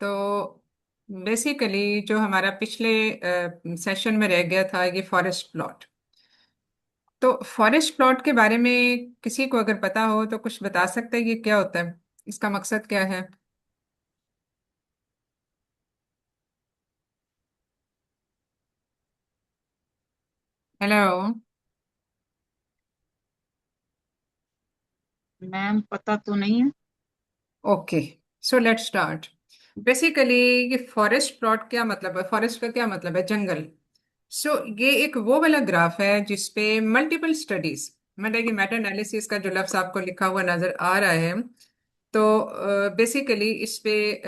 तो बेसिकली जो हमारा पिछले सेशन में रह गया था ये फॉरेस्ट प्लॉट। तो फॉरेस्ट प्लॉट के बारे में किसी को अगर पता हो तो कुछ बता सकते हैं ये क्या होता है, इसका मकसद क्या है। हेलो। मैम पता तो नहीं है। Okay, so let's start. Basically ये फॉरेस्ट प्लॉट क्या मतलब है, फॉरेस्ट का क्या मतलब है, जंगल। सो ये एक वो वाला ग्राफ है जिसपे मल्टीपल स्टडीज, मतलब ये मेटा एनालिसिस का जो लफ्ज आपको लिखा हुआ नजर आ रहा है। तो बेसिकली इस पे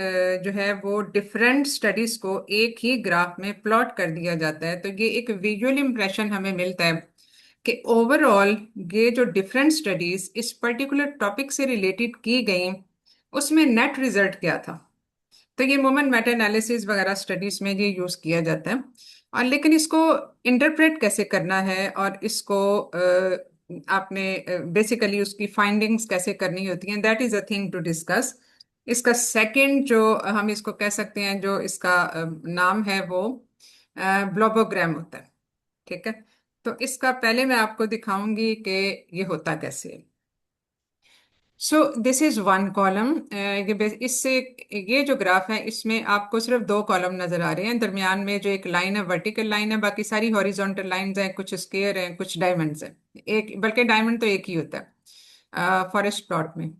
जो है वो डिफरेंट स्टडीज को एक ही ग्राफ में प्लॉट कर दिया जाता है, तो ये एक विजुअल इंप्रेशन हमें मिलता है कि ओवरऑल ये जो डिफरेंट स्टडीज इस पर्टिकुलर टॉपिक से रिलेटेड की गई उसमें नेट रिजल्ट क्या था। तो ये मोमेंट मेटा एनालिसिस वगैरह स्टडीज में ये यूज किया जाता है। और लेकिन इसको इंटरप्रेट कैसे करना है और इसको आपने बेसिकली उसकी फाइंडिंस कैसे करनी होती हैं, that is a thing to discuss. इसका सेकंड जो हम इसको कह सकते हैं, जो इसका नाम है वो ब्लोबोग्राम होता है। ठीक है। तो इसका पहले मैं आपको दिखाऊंगी कि ये होता कैसे है। So this is one column. इससे ये जो ग्राफ है इसमें आपको सिर्फ दो कॉलम नजर आ रहे हैं, दरमियान में जो एक लाइन है वर्टिकल लाइन है, बाकी सारी हॉरिजॉन्टल लाइंस हैं, कुछ स्क्वायर हैं, कुछ डायमंड्स हैं। एक बल्कि डायमंड तो एक ही होता है फॉरेस्ट प्लॉट में।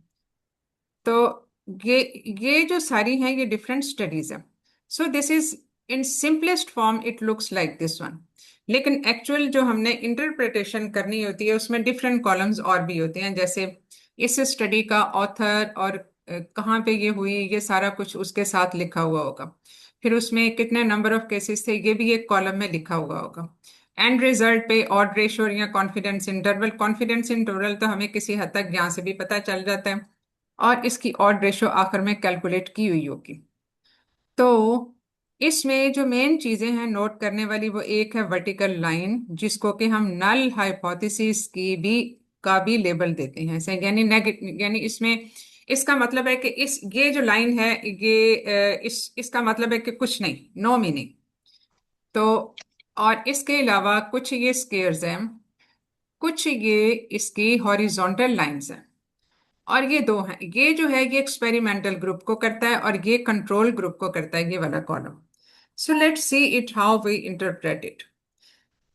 तो ये ये जो सारी हैं ये डिफरेंट स्टडीज हैं। सो this is in simplest form it looks like this one. लेकिन एक्चुअल जो हमने इंटरप्रिटेशन करनी होती है उसमें डिफरेंट कॉलम्स और भी होते हैं, जैसे इस स्टडी का ऑथर और कहाँ पे ये हुई ये सारा कुछ उसके साथ लिखा हुआ होगा। फिर उसमें कितने नंबर ऑफ केसेस थे ये भी एक कॉलम में लिखा हुआ होगा। एंड रिजल्ट पे ऑड रेशो या कॉन्फिडेंस इंटरवल तो हमें किसी हद तक यहाँ से भी पता चल जाता है, और इसकी ऑड रेशो आखिर में कैलकुलेट की हुई होगी। तो इसमें जो मेन चीजें हैं नोट करने वाली, वो एक है वर्टिकल लाइन जिसको कि हम नल हाइपोथेसिस की भी का भी लेबल देते हैं, यानी नेगेटिव, यानी इसमें इसका मतलब है कि इस ये जो लाइन है ये इसका मतलब है कि कुछ नहीं, नो मीनिंग। तो और इसके अलावा कुछ ये स्केयर्स हैं, कुछ ये इसकी हॉरिजॉन्टल लाइंस हैं, और ये दो हैं। ये जो है ये एक्सपेरिमेंटल ग्रुप को करता है और ये कंट्रोल ग्रुप को करता है, ये वाला column. So let's see it how we interpret it.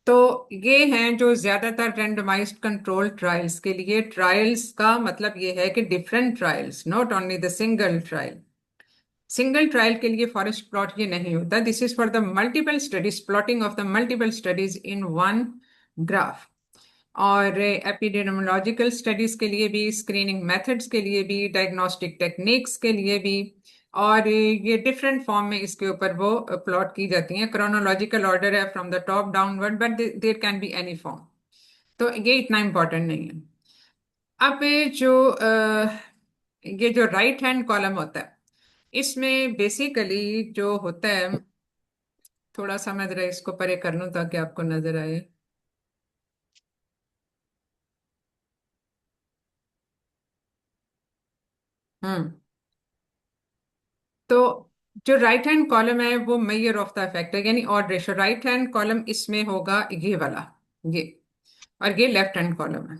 तो ये हैं जो ज्यादातर रैंडमाइज्ड कंट्रोल ट्रायल्स के लिए, ट्रायल्स का मतलब ये है कि different trials, not only the single trial. Single trial के लिए फॉरेस्ट प्लॉट ये नहीं होता, this is for the multiple studies, plotting of the multiple studies in one graph. और एपिडेमियोलॉजिकल स्टडीज के लिए भी, स्क्रीनिंग मेथड्स के लिए भी, डायग्नोस्टिक टेक्निक्स के लिए भी। और ये डिफरेंट फॉर्म में इसके ऊपर वो प्लॉट की जाती हैं। क्रोनोलॉजिकल ऑर्डर है from the top downward, but there can be any form. तो ये इतना इम्पोर्टेंट नहीं है। अब ये जो राइट हैंड कॉलम होता है इसमें बेसिकली जो होता है, थोड़ा सा मैं जरा इसको परे कर लूं ताकि आपको नजर आए। हम्म। तो जो राइट हैंड कॉलम है वो मेजर ऑफ द इफेक्ट है, यानी odd ratio. Right hand column इसमें होगा ये वाला, ये, और ये लेफ्ट हैंड कॉलम है।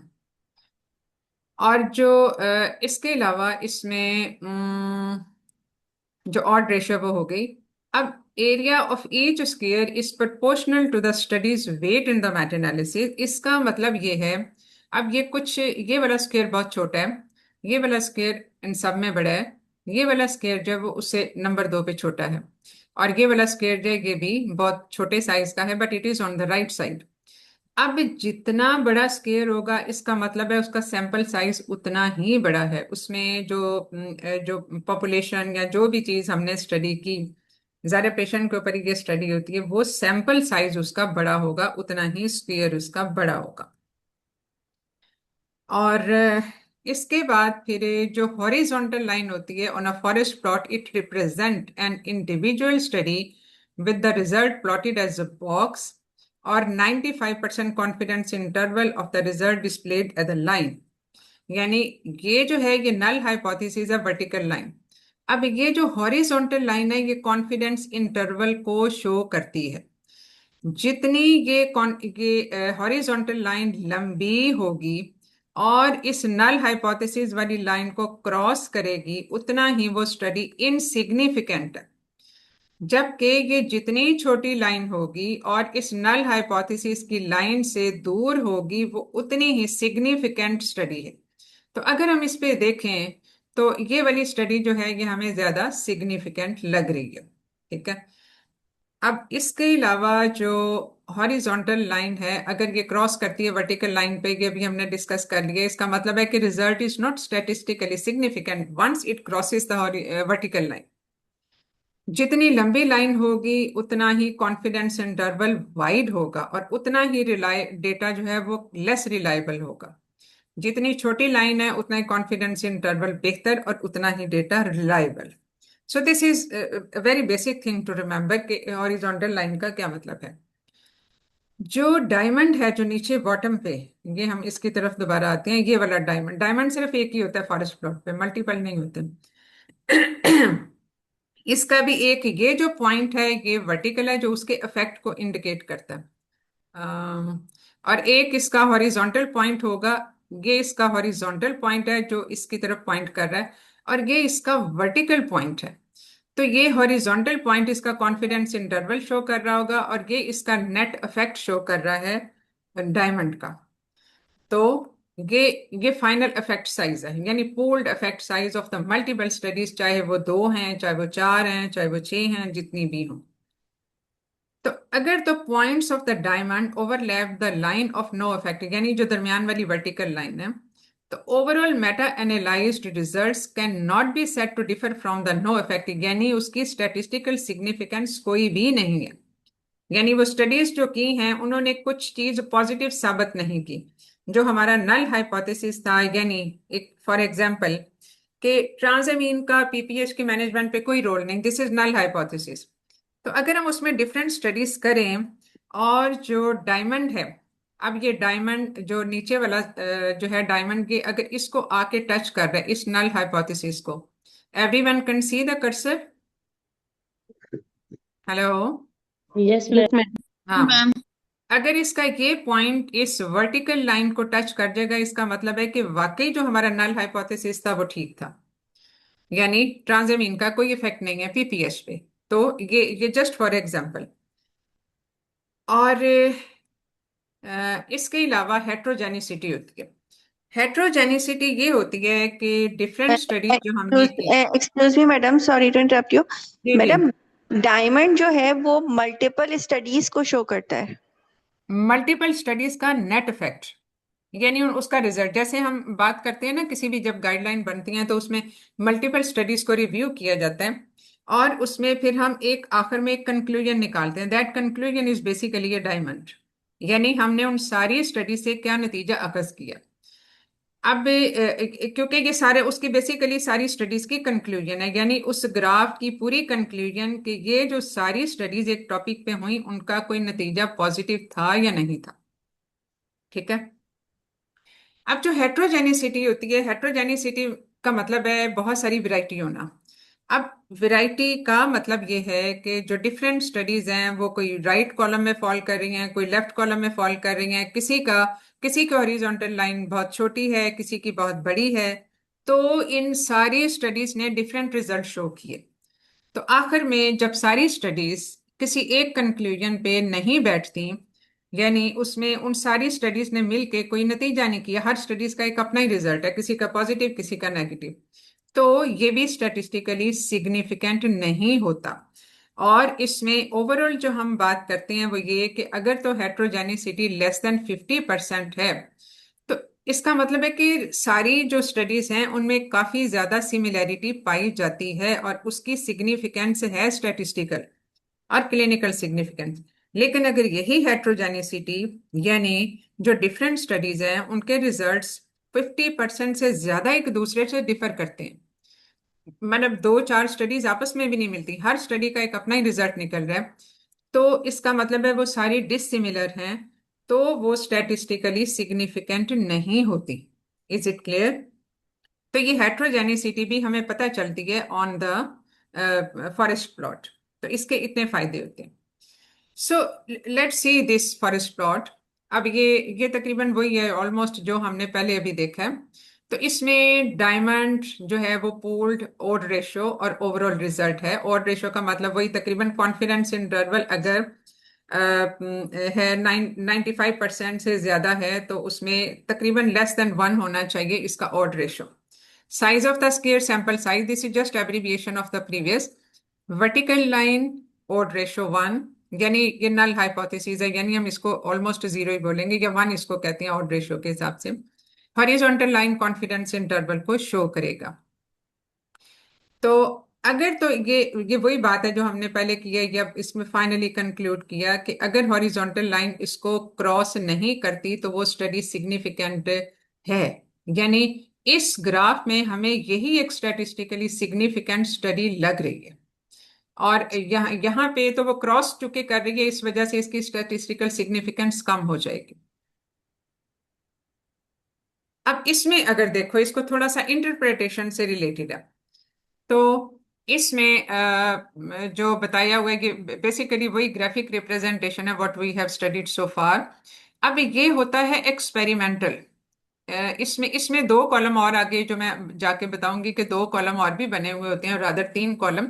और जो इसके अलावा इसमें जो ऑड रेशो वो हो गई। अब area of each square is proportional to the study's weight in the meta analysis, इसका मतलब ये है। अब ये कुछ, ये वाला स्क्वायर बहुत छोटा है, ये वाला स्क्वायर इन सब में बड़ा है, ये वाला स्क्वायर जो है वो उससे नंबर दो पे छोटा है, और ये वाला स्क्वायर जो है ये भी बहुत छोटे साइज का है, but it is on the right side. अब जितना बड़ा स्केयर होगा इसका मतलब है उसका सैंपल साइज उतना ही बड़ा है, उसमें जो पॉपुलेशन या जो भी चीज हमने स्टडी की, ज्यादा पेशेंट के ऊपर ये स्टडी होती है, वो सैंपल साइज उसका बड़ा होगा, उतना ही स्क्वेयर उसका बड़ा होगा। और इसके बाद फिर जो हॉरिजॉन्टल लाइन होती है on a forest plot, it represent an individual study with the result plotted as a box, और 95% confidence interval of the result displayed as a line. यानी ये जो है ये नल हाइपोथेसिस है, वर्टिकल लाइन। अब ये जो हॉरिजॉन्टल लाइन है ये कॉन्फिडेंस इंटरवल को शो करती है। जितनी ये हॉरिजॉन्टल लाइन लंबी होगी और इस नल हाइपोथेसिस वाली लाइन को क्रॉस करेगी, उतना ही वो स्टडी इनसिग्निफिकेंट है। जबकि ये जितनी छोटी लाइन होगी और इस नल हाइपोथेसिस की लाइन से दूर होगी, वो उतनी ही सिग्निफिकेंट स्टडी है। तो अगर हम इस पे देखें तो ये वाली स्टडी जो है ये हमें ज्यादा सिग्निफिकेंट लग रही है। ठीक है। अब इसके अलावा जो हॉरिजॉन्टल लाइन है अगर ये क्रॉस करती है वर्टिकल लाइन पे, ये भी हमने डिस्कस कर लिया, इसका मतलब है कि result is not statistically significant once it crosses the vertical line. जितनी लंबी लाइन होगी उतना ही कॉन्फिडेंस इंटरवल वाइड होगा और उतना ही रिलाय डेटा जो है वो लेस रिलायबल होगा। जितनी छोटी लाइन है उतना ही कॉन्फिडेंस इंटरवल बेहतर और उतना ही data reliable. So this is very basic thing to remember कि हॉरिजॉन्टल लाइन का क्या मतलब है। जो डायमंड है जो नीचे बॉटम पे, ये हम इसकी तरफ दोबारा आते हैं, ये वाला डायमंड, डायमंड सिर्फ एक ही होता है फॉरेस्ट प्लॉट पे, मल्टीपल नहीं होते। इसका भी एक ये जो पॉइंट है ये वर्टिकल है जो उसके इफेक्ट को इंडिकेट करता है। और एक इसका हॉरिजॉन्टल पॉइंट होगा, ये इसका हॉरिजॉन्टल पॉइंट है जो इसकी तरफ पॉइंट कर रहा है, और ये इसका वर्टिकल पॉइंट है। तो ये हॉरिजॉन्टल पॉइंट इसका कॉन्फिडेंस इंटरवल शो कर रहा होगा और ये इसका नेट इफेक्ट शो कर रहा है डायमंड का। तो ये ये फाइनल इफेक्ट साइज है, यानी pooled effect size of the multiple studies, चाहे वो दो हैं, चाहे वो चार हैं, चाहे वो छह हैं, जितनी भी हों। तो अगर the points of the diamond overlap the line of no effect, यानी जो दरमियान वाली वर्टिकल लाइन है, तो overall meta analysed results can not be said to differ from the no effect, यानी उसकी स्टैटिस्टिकल सिग्निफिकेंस कोई भी नहीं है। यानी वो स्टडीज जो की हैं उन्होंने कुछ चीज पॉजिटिव साबित नहीं की। जो हमारा नल हाइपोथेसिस था, यानी एक फॉर एग्जांपल कि ट्रांसएमीन का पीपीएच के मैनेजमेंट पे कोई रोल नहीं, दिस इज नल हाइपोथेसिस। तो अगर हम उसमें डिफरेंट स्टडीज करें और जो डायमंड है, अब ये डायमंड जो नीचे वाला जो है डायमंड के, अगर इसको आके टच कर रहा है इस नल हाइपोथेसिस को, everyone can see the cursor. Hello. Yes yes ma'am. Ma'am. हाँ। मैम। अगर इसका ये पॉइंट इस वर्टिकल लाइन को टच कर जाएगा, इसका मतलब है कि वाकई जो हमारा नल हाइपोथेसिस था वो ठीक था, यानी ट्रांसएमीन का कोई इफेक्ट नहीं है पीपीएच पे। तो ये जस्ट फॉर एग्जांपल। और इसके अलावा हेट्रोजेनिसिटी होती है। हेट्रोजेनिसिटी ये होती है कि डिफरेंट स्टडीज जो हमने की। Excuse me madam, sorry to interrupt you. जी जी। मैडम, डायमंड जो है वो मल्टीपल स्टडीज को शो करता है। मल्टीपल स्टडीज का नेट इफेक्ट, यानी उसका रिजल्ट, जैसे हम बात करते हैं ना, किसी भी जब गाइडलाइन बनती हैं तो उसमें मल्टीपल स्टडीज को रिव्यू किया जाता है और उसमें फिर हम एक आखिर में एक कंक्लूजन निकालते हैं, that conclusion is basically A diamond. यानी हमने उन सारी स्टडी से क्या नतीजा अखज किया। अब क्योंकि ये सारे उसकी बेसिकली सारी स्टडीज की कंक्लूजन है, यानी उस ग्राफ की पूरी कंक्लूजन कि ये जो सारी स्टडीज एक टॉपिक पे हुई उनका कोई नतीजा पॉजिटिव था या नहीं था। ठीक है। अब जो हेट्रोजेनिसिटी होती है, हेट्रोजेनिसिटी का मतलब है बहुत सारी वैरायटी होना। अब वैरायटी का मतलब ये है कि जो डिफरेंट स्टडीज हैं वो कोई राइट कॉलम में फॉल कर रही हैं, कोई लेफ्ट कॉलम में फॉल कर रही हैं, किसी की हॉरिजॉन्टल लाइन बहुत छोटी है, किसी की बहुत बड़ी है। तो इन सारी स्टडीज ने डिफरेंट रिजल्ट शो किए। तो आखिर में जब सारी स्टडीज किसी एक कंक्लूजन पे नहीं बैठती, यानी उसमें उन सारी स्टडीज ने मिलके कोई नतीजा नहीं किया, हर स्टडीज का एक अपना ही रिजल्ट है, किसी का पॉजिटिव किसी का नेगेटिव, तो ये भी स्टैटिस्टिकली सिग्निफिकेंट नहीं होता। और इसमें ओवरऑल जो हम बात करते हैं वो ये कि अगर तो हेट्रोजेनिसिटी लेस देन 50% है, तो इसका मतलब है कि सारी जो स्टडीज हैं उनमें काफी ज्यादा सिमिलैरिटी पाई जाती है और उसकी सिग्निफिकेंस है स्टैटिस्टिकल और क्लिनिकल सिग्निफिकेंस। लेकिन अगर यही हेट्रोजेनिसिटी, यानी जो डिफरेंट स्टडीज हैं उनके रिजल्ट्स 50% से ज्यादा एक दूसरे से डिफर करते हैं, मतलब दो चार स्टडीज आपस में भी नहीं मिलती, हर स्टडी का एक अपना ही रिजल्ट निकल रहा है, तो इसका मतलब है वो सारी डिसिमिलर हैं, तो वो स्टैटिस्टिकली सिग्निफिकेंट नहीं होती। Is it clear? तो ये हेट्रोजेनिसिटी भी हमें पता चलती है ऑन द फॉरेस्ट प्लॉट। तो इसके इतने फायदे होते हैं। सो let's see this forest plot. अब ये तकरीबन वही है ऑलमोस्ट जो हमने पहले अभी देखा है। तो इसमें डायमंड जो है वो पूल्ड ओड रेशो और ओवरऑल रिजल्ट है। ओड रेशो का मतलब वही तकरीबन कॉन्फिडेंस इंटरवल अगर है 95% से ज्यादा है तो उसमें तकरीबन लेस देन 1 होना चाहिए इसका odds ratio. Size of the square sample size, this is just abbreviation of the previous. Vertical line odds ratio 1, यानी ये नल हाइपोथेसिस है, यानी हम इसको ऑलमोस्ट जीरो ही बोलेंगे, या 1 इसको कहते हैं ऑड रेशो के हिसाब से। हॉरिजॉन्टल लाइन कॉन्फिडेंस इंटरवल को शो करेगा। तो अगर तो ये वही बात है जो हमने पहले की है, ये अब इसमें फाइनली कंक्लूड किया कि अगर हॉरिजॉन्टल लाइन इसको क्रॉस नहीं करती तो वो स्टडी सिग्निफिकेंट है। यानी इस ग्राफ में हमें यही एक स्टैटिस्टिकली सिग्निफिकेंट स्टडी लग रही है। और यहाँ यहाँ पे तो वो क्रॉस चुके कर रही है, इस वजह से इसकी स्टैटिस्टिकल सिग्निफिकेंस कम हो जाएगी। अब इसमें अगर देखो, इसको थोड़ा सा इंटरप्रिटेशन से रिलेटेड है। तो इसमें जो बताया हुआ है कि बेसिकली वही ग्राफिक रिप्रेजेंटेशन है what we have studied so far. अब ये होता है एक्सपेरिमेंटल। इसमें इसमें 2 कॉलम और आगे जो मैं जाके बताऊंगी कि 2 कॉलम और भी बने हुए होते हैं, रादर 3 कॉलम,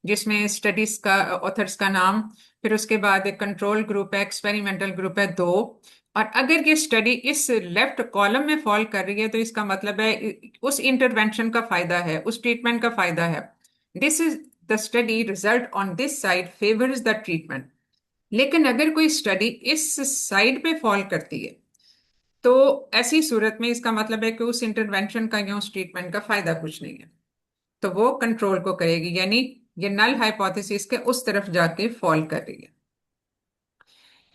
जिसमें स्टडीज का ऑथर्स का नाम, फिर उसके बाद एक कंट्रोल ग्रुप है, एक्सपेरिमेंटल ग्रुप है 2। और अगर ये स्टडी इस लेफ्ट कॉलम में फॉल कर रही है तो इसका मतलब है उस इंटरवेंशन का फायदा है, उस ट्रीटमेंट का फायदा है। This is the study result on this side favours the treatment. लेकिन अगर कोई स्टडी इस साइड पे फॉल करती है तो ऐसी सूरत में इसका मतलब है कि उस इंटरवेंशन का या उस ट्रीटमेंट का फायदा कुछ नहीं है, तो वो कंट्रोल को करेगी, यानी ये नल हाइपोथेसिस के उस तरफ जाके फॉल कर रही है।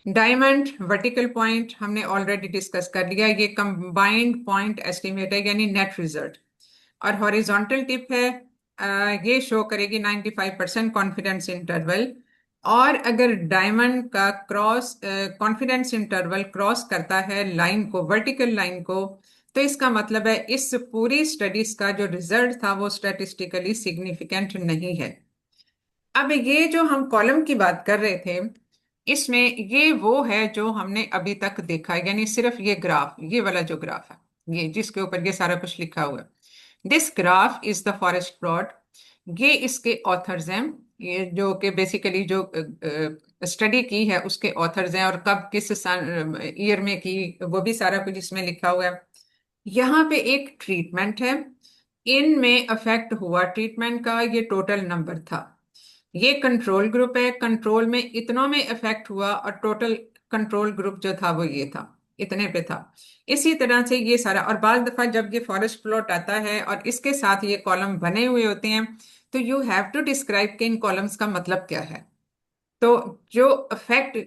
डायमंड वर्टिकल पॉइंट हमने ऑलरेडी डिस्कस कर लिया, ये कंबाइंड पॉइंट एस्टिमेट है यानी नेट रिजल्ट। और हॉरिजॉन्टल टिप है, ये शो करेगी 95% कॉन्फिडेंस इंटरवल। और अगर डायमंड का क्रॉस कॉन्फिडेंस इंटरवल क्रॉस करता है लाइन को, वर्टिकल लाइन को, तो इसका मतलब है इस पूरी स्टडीज का जो रिजल्ट था वो स्टैटिस्टिकली सिग्निफिकेंट नहीं है। अब ये जो हम कॉलम की बात कर रहे थे, इसमें ये वो है जो हमने अभी तक देखा है, यानी सिर्फ ये ग्राफ, ये वाला जो ग्राफ है, ये जिसके ऊपर ये सारा कुछ लिखा हुआ है, this graph is the forest plot. ये इसके ऑथर्स हैं, ये जो कि बेसिकली जो स्टडी की है उसके ऑथर्स हैं, और कब किस ईयर में की वो भी सारा कुछ इसमें लिखा हुआ है। यहाँ पे एक ट्रीटमेंट है, इनमें अफेक्ट हुआ ट्रीटमेंट का ये टोटल नंबर था। ये कंट्रोल ग्रुप है, कंट्रोल में इतनों में इफेक्ट हुआ और टोटल कंट्रोल ग्रुप जो था वो ये था, इतने पे था। इसी तरह से ये सारा, और बाल दफा जब ये फॉरेस्ट प्लॉट आता है और इसके साथ ये कॉलम बने हुए होते हैं तो यू हैव टू डिस्क्राइब कि इन कॉलम्स का मतलब क्या है। तो जो अफेक्ट,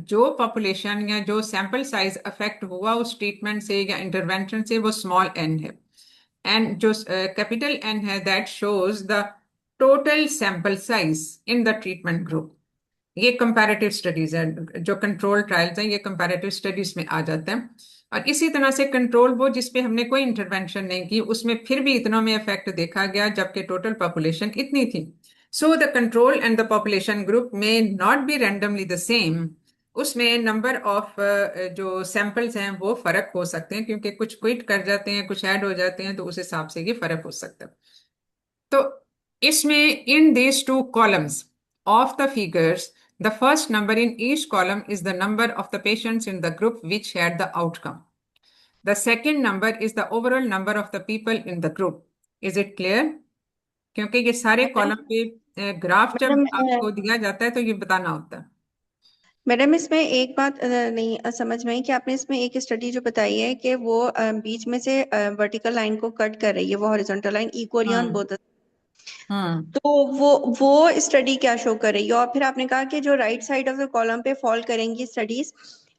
जो पॉपुलेशन या जो सैंपल साइज अफेक्ट हुआ उस ट्रीटमेंट से या इंटरवेंशन से, वो स्मॉल एन है। एंड जो कैपिटल एन है that shows the total sample size in the treatment group. ये कंपैरेटिव स्टडीज है, जो कंट्रोल ट्रायल्स हैं ये कंपैरेटिव स्टडीज में आ जाते हैं। और इसी तरह से कंट्रोल वो जिसपे हमने कोई इंटरवेंशन नहीं की उसमें फिर भी इतनों में इफेक्ट देखा गया जबकि टोटल पॉपुलेशन इतनी थी। So the control and the population group में not be randomly the same. उसमें नंबर ऑफ जो सैंपल्स हैं वो फर्क हो सकते हैं, क्योंकि कुछ क्विट कर जाते हैं, कुछ ऐड हो जाते हैं, तो उस हिसाब से ये फर्क हो सकता है। तो इसमें इन these two columns of the figures, the first number in each column is the number of the patients in the group which had the outcome. The second number is the overall number of the people in the group. Is it clear? क्योंकि ये सारे column पे graph जब madam आपको दिया जाता है तो ये बताना होता है। मैडम इसमें एक बात नहीं समझ में आई कि आपने इसमें एक स्टडी जो बताई है कि वो बीच में से वर्टिकल लाइन को कट कर रही है, वो horizontal line equally on hmm. Both. Hmm. तो वो स्टडी क्या शो कर रही है? और फिर आपने कहा कि जो right side of the column पे फॉल करेंगी स्टडीज,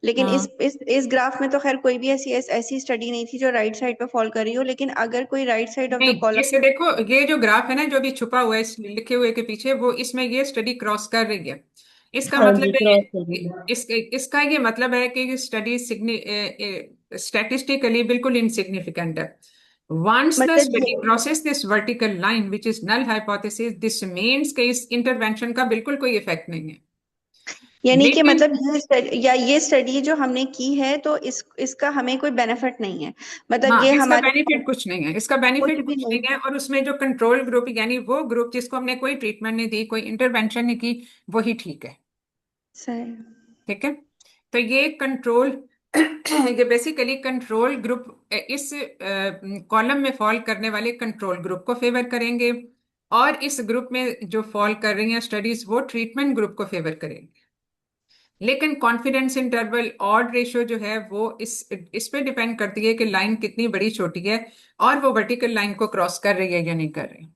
लेकिन हम्म। इस ग्राफ में तो खैर कोई भी ऐसी स्टडी नहीं थी जो राइट साइड पे फॉल कर रही हो। लेकिन अगर कोई राइट साइड ऑफ द नहीं, कॉलम, इसे देखो, ये जो ग्राफ है ना जो भी छुपा हुआ है इस लिखे हुए के पीछे, वो इसमें ये स्टडी क्रॉस कर रही है। इसका हाँ मतलब जी, है क्रॉस कर दीजिए। इसका ये मतलब है कि ये स्टडी स्टैटिस्टिकली बिल्कुल इनसिग्निफिकेंट है। Once the मतलब study crosses this vertical line, which is null hypothesis, this means कि इस इंटरवेंशन का बिल्कुल कोई इफेक्ट नहीं है। यानी कि लेकिन मतलब ये स्टडी जो हमने की है तो इसका हमें कोई बेनिफिट नहीं है, मतलब हाँ, ये इसका हमारे बेनिफिट कुछ नहीं है, इसका कुछ बेनिफिट भी कुछ नहीं। नहीं है। और उसमें जो कंट्रोल ग्रुप यानी वो ग्रुप जिसको हमने कोई ट्रीटमेंट नहीं दी, कोई इंटरवेंशन नहीं की, वही ठीक है। सही। ठीक है। तो ये कंट्रोल ये बेसिकली कंट्रोल ग्रुप इस कॉलम में फॉल करने वाले कंट्रोल ग्रुप को फेवर करेंगे, और इस ग्रुप में जो फॉल कर रही हैं स्टडीज वो ट्रीटमेंट ग्रुप को फेवर करेंगे। लेकिन कॉन्फिडेंस इंटरवल ऑड रेशियो जो है वो इस पे डिपेंड करती है कि लाइन कितनी बड़ी छोटी है और वो वर्टिकल लाइन को क्रॉस कर रही है या नहीं कर रही।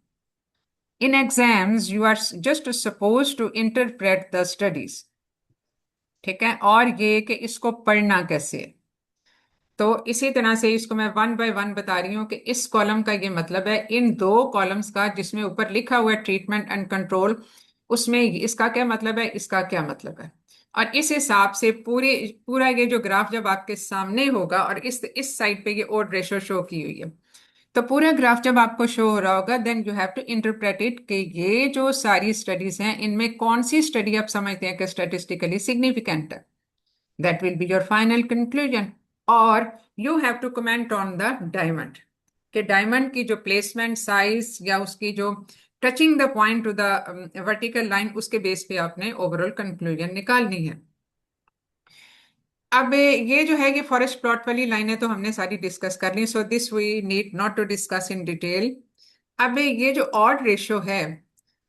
In exams you are just supposed to interpret the studies. ठीक है। और ये कि इसको पढ़ना कैसे है, तो इसी तरह से इसको मैं वन बाय वन बता रही हूँ कि इस कॉलम का ये मतलब है, इन दो कॉलम्स का जिसमें ऊपर लिखा हुआ है ट्रीटमेंट एंड कंट्रोल, उसमें इसका क्या मतलब है, इसका क्या मतलब है। और इस हिसाब से पूरा ये जो ग्राफ जब आपके सामने होगा और इस साइड पे ये ओड रेशो शो की हुई है, तो पूरा ग्राफ जब आपको शो हो रहा होगा then you have to interpret it कि ये जो सारी स्टडीज हैं इनमें कौन सी स्टडी आप समझते हैं कि स्टैटिस्टिकली सिग्निफिकेंट है। That will be your final conclusion. और you have to comment on the diamond, कि डायमंड की जो प्लेसमेंट साइज या उसकी जो touching the point two the vertical line, उसके बेस पे आपने ओवरऑल कंक्लूजन निकालनी है। अब ये जो है, ये फॉरेस्ट प्लॉट वाली लाइनें तो हमने सारी डिस्कस कर ली, so this we need not to discuss in detail. अब ये जो ऑड रेशो है,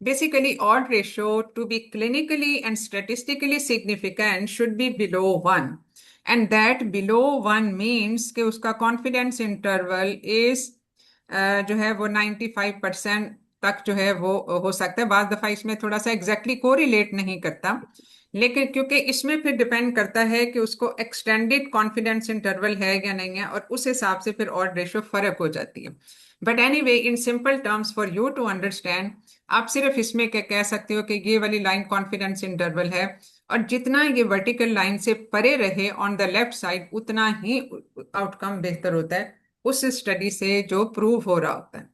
basically odd ratio to be clinically and statistically significant should be below 1, and that below 1 means कि उसका कॉन्फिडेंस इंटरवल इज जो है वो 95% तक जो है वो हो सकता है। बाद दफा इसमें थोड़ा सा एग्जैक्टली कोरिलेट नहीं करता, लेकिन क्योंकि इसमें फिर डिपेंड करता है कि उसको एक्सटेंडेड कॉन्फिडेंस इंटरवल है या नहीं है, और उस हिसाब से फिर ऑड रेशो फर्क हो जाती है। But anyway, in simple terms for you to understand, आप सिर्फ इसमें क्या कह सकते हो कि ये वाली लाइन कॉन्फिडेंस इंटरवल है, और जितना ये वर्टिकल लाइन से परे रहे ऑन द लेफ्ट साइड उतना ही आउटकम बेहतर होता है उस स्टडी से जो प्रूव हो रहा होता है।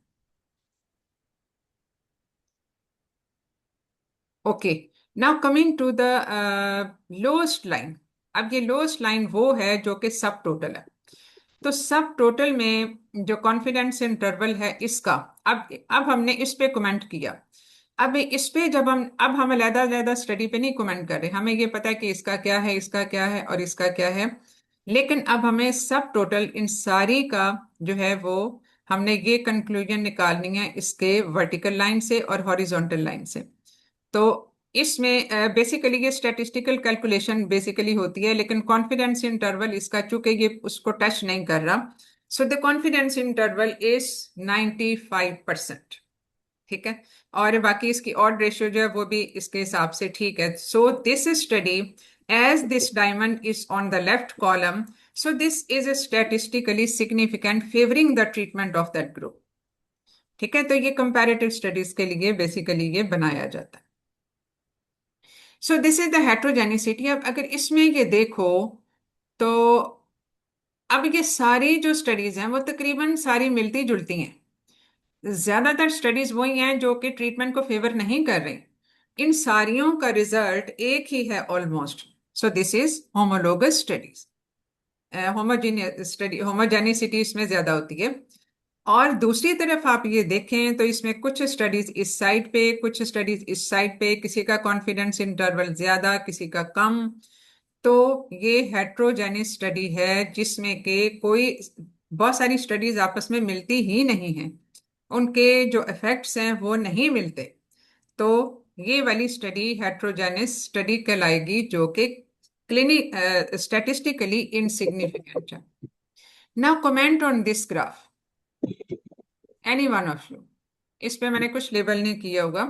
Okay, now coming to the lowest line. अब ये लोएस्ट लाइन वो है जो कि सब टोटल है। तो सब टोटल में जो कॉन्फिडेंस इंटरवल है इसका, अब हमने इस पे कमेंट किया। अब इस पे जब हम अलग अलग स्टडी पे नहीं कमेंट कर रहे, हमें ये पता है कि इसका क्या है, इसका क्या है और इसका क्या है। लेकिन अब हमें सब टोटल इन सारी का जो है वो हमने ये कंक्लूजन निकालनी है इसके वर्टिकल लाइन से और हॉरिजॉन्टल लाइन से। तो इसमें बेसिकली ये स्टैटिस्टिकल कैलकुलेशन बेसिकली होती है, लेकिन कॉन्फिडेंस इंटरवल इसका चूंकि ये उसको टच नहीं कर रहा, so the confidence interval is 95%। ठीक है। और बाकी इसकी ऑड रेशियो जो है वो भी इसके हिसाब से ठीक है। So this study, as this diamond is on the left column, so this is statistically significant favouring the treatment of that group. ठीक है। तो ये कंपैरेटिव स्टडीज के लिए बेसिकली ये बनाया जाता है। So this is the heterogeneity. अब अगर इसमें ये देखो तो अब ये सारी जो स्टडीज हैं वो तकरीबन सारी मिलती जुलती हैं। ज्यादातर स्टडीज वही हैं जो कि ट्रीटमेंट को फेवर नहीं कर रही। इन सारियों का रिजल्ट एक ही है almost. So this is homologous studies. Homogeneous study, homogeneity इसमें ज्यादा होती है। और दूसरी तरफ आप ये देखें तो इसमें कुछ स्टडीज इस साइड पे, कुछ स्टडीज इस साइड पे, किसी का कॉन्फिडेंस इंटरवल ज्यादा, किसी का कम। तो ये हेट्रोजेनिस स्टडी है जिसमें कि कोई बहुत सारी स्टडीज आपस में मिलती ही नहीं हैं, उनके जो इफेक्ट्स हैं वो नहीं मिलते। तो ये वाली स्टडी हेट्रोजेनिस स्टडी कहलाएगी जो कि क्लिनिक स्टैटिस्टिकली इनसिग्निफिकेंट है। Now comment on this graph, any one of you. इस पे मैंने कुछ लेबल नहीं किया होगा,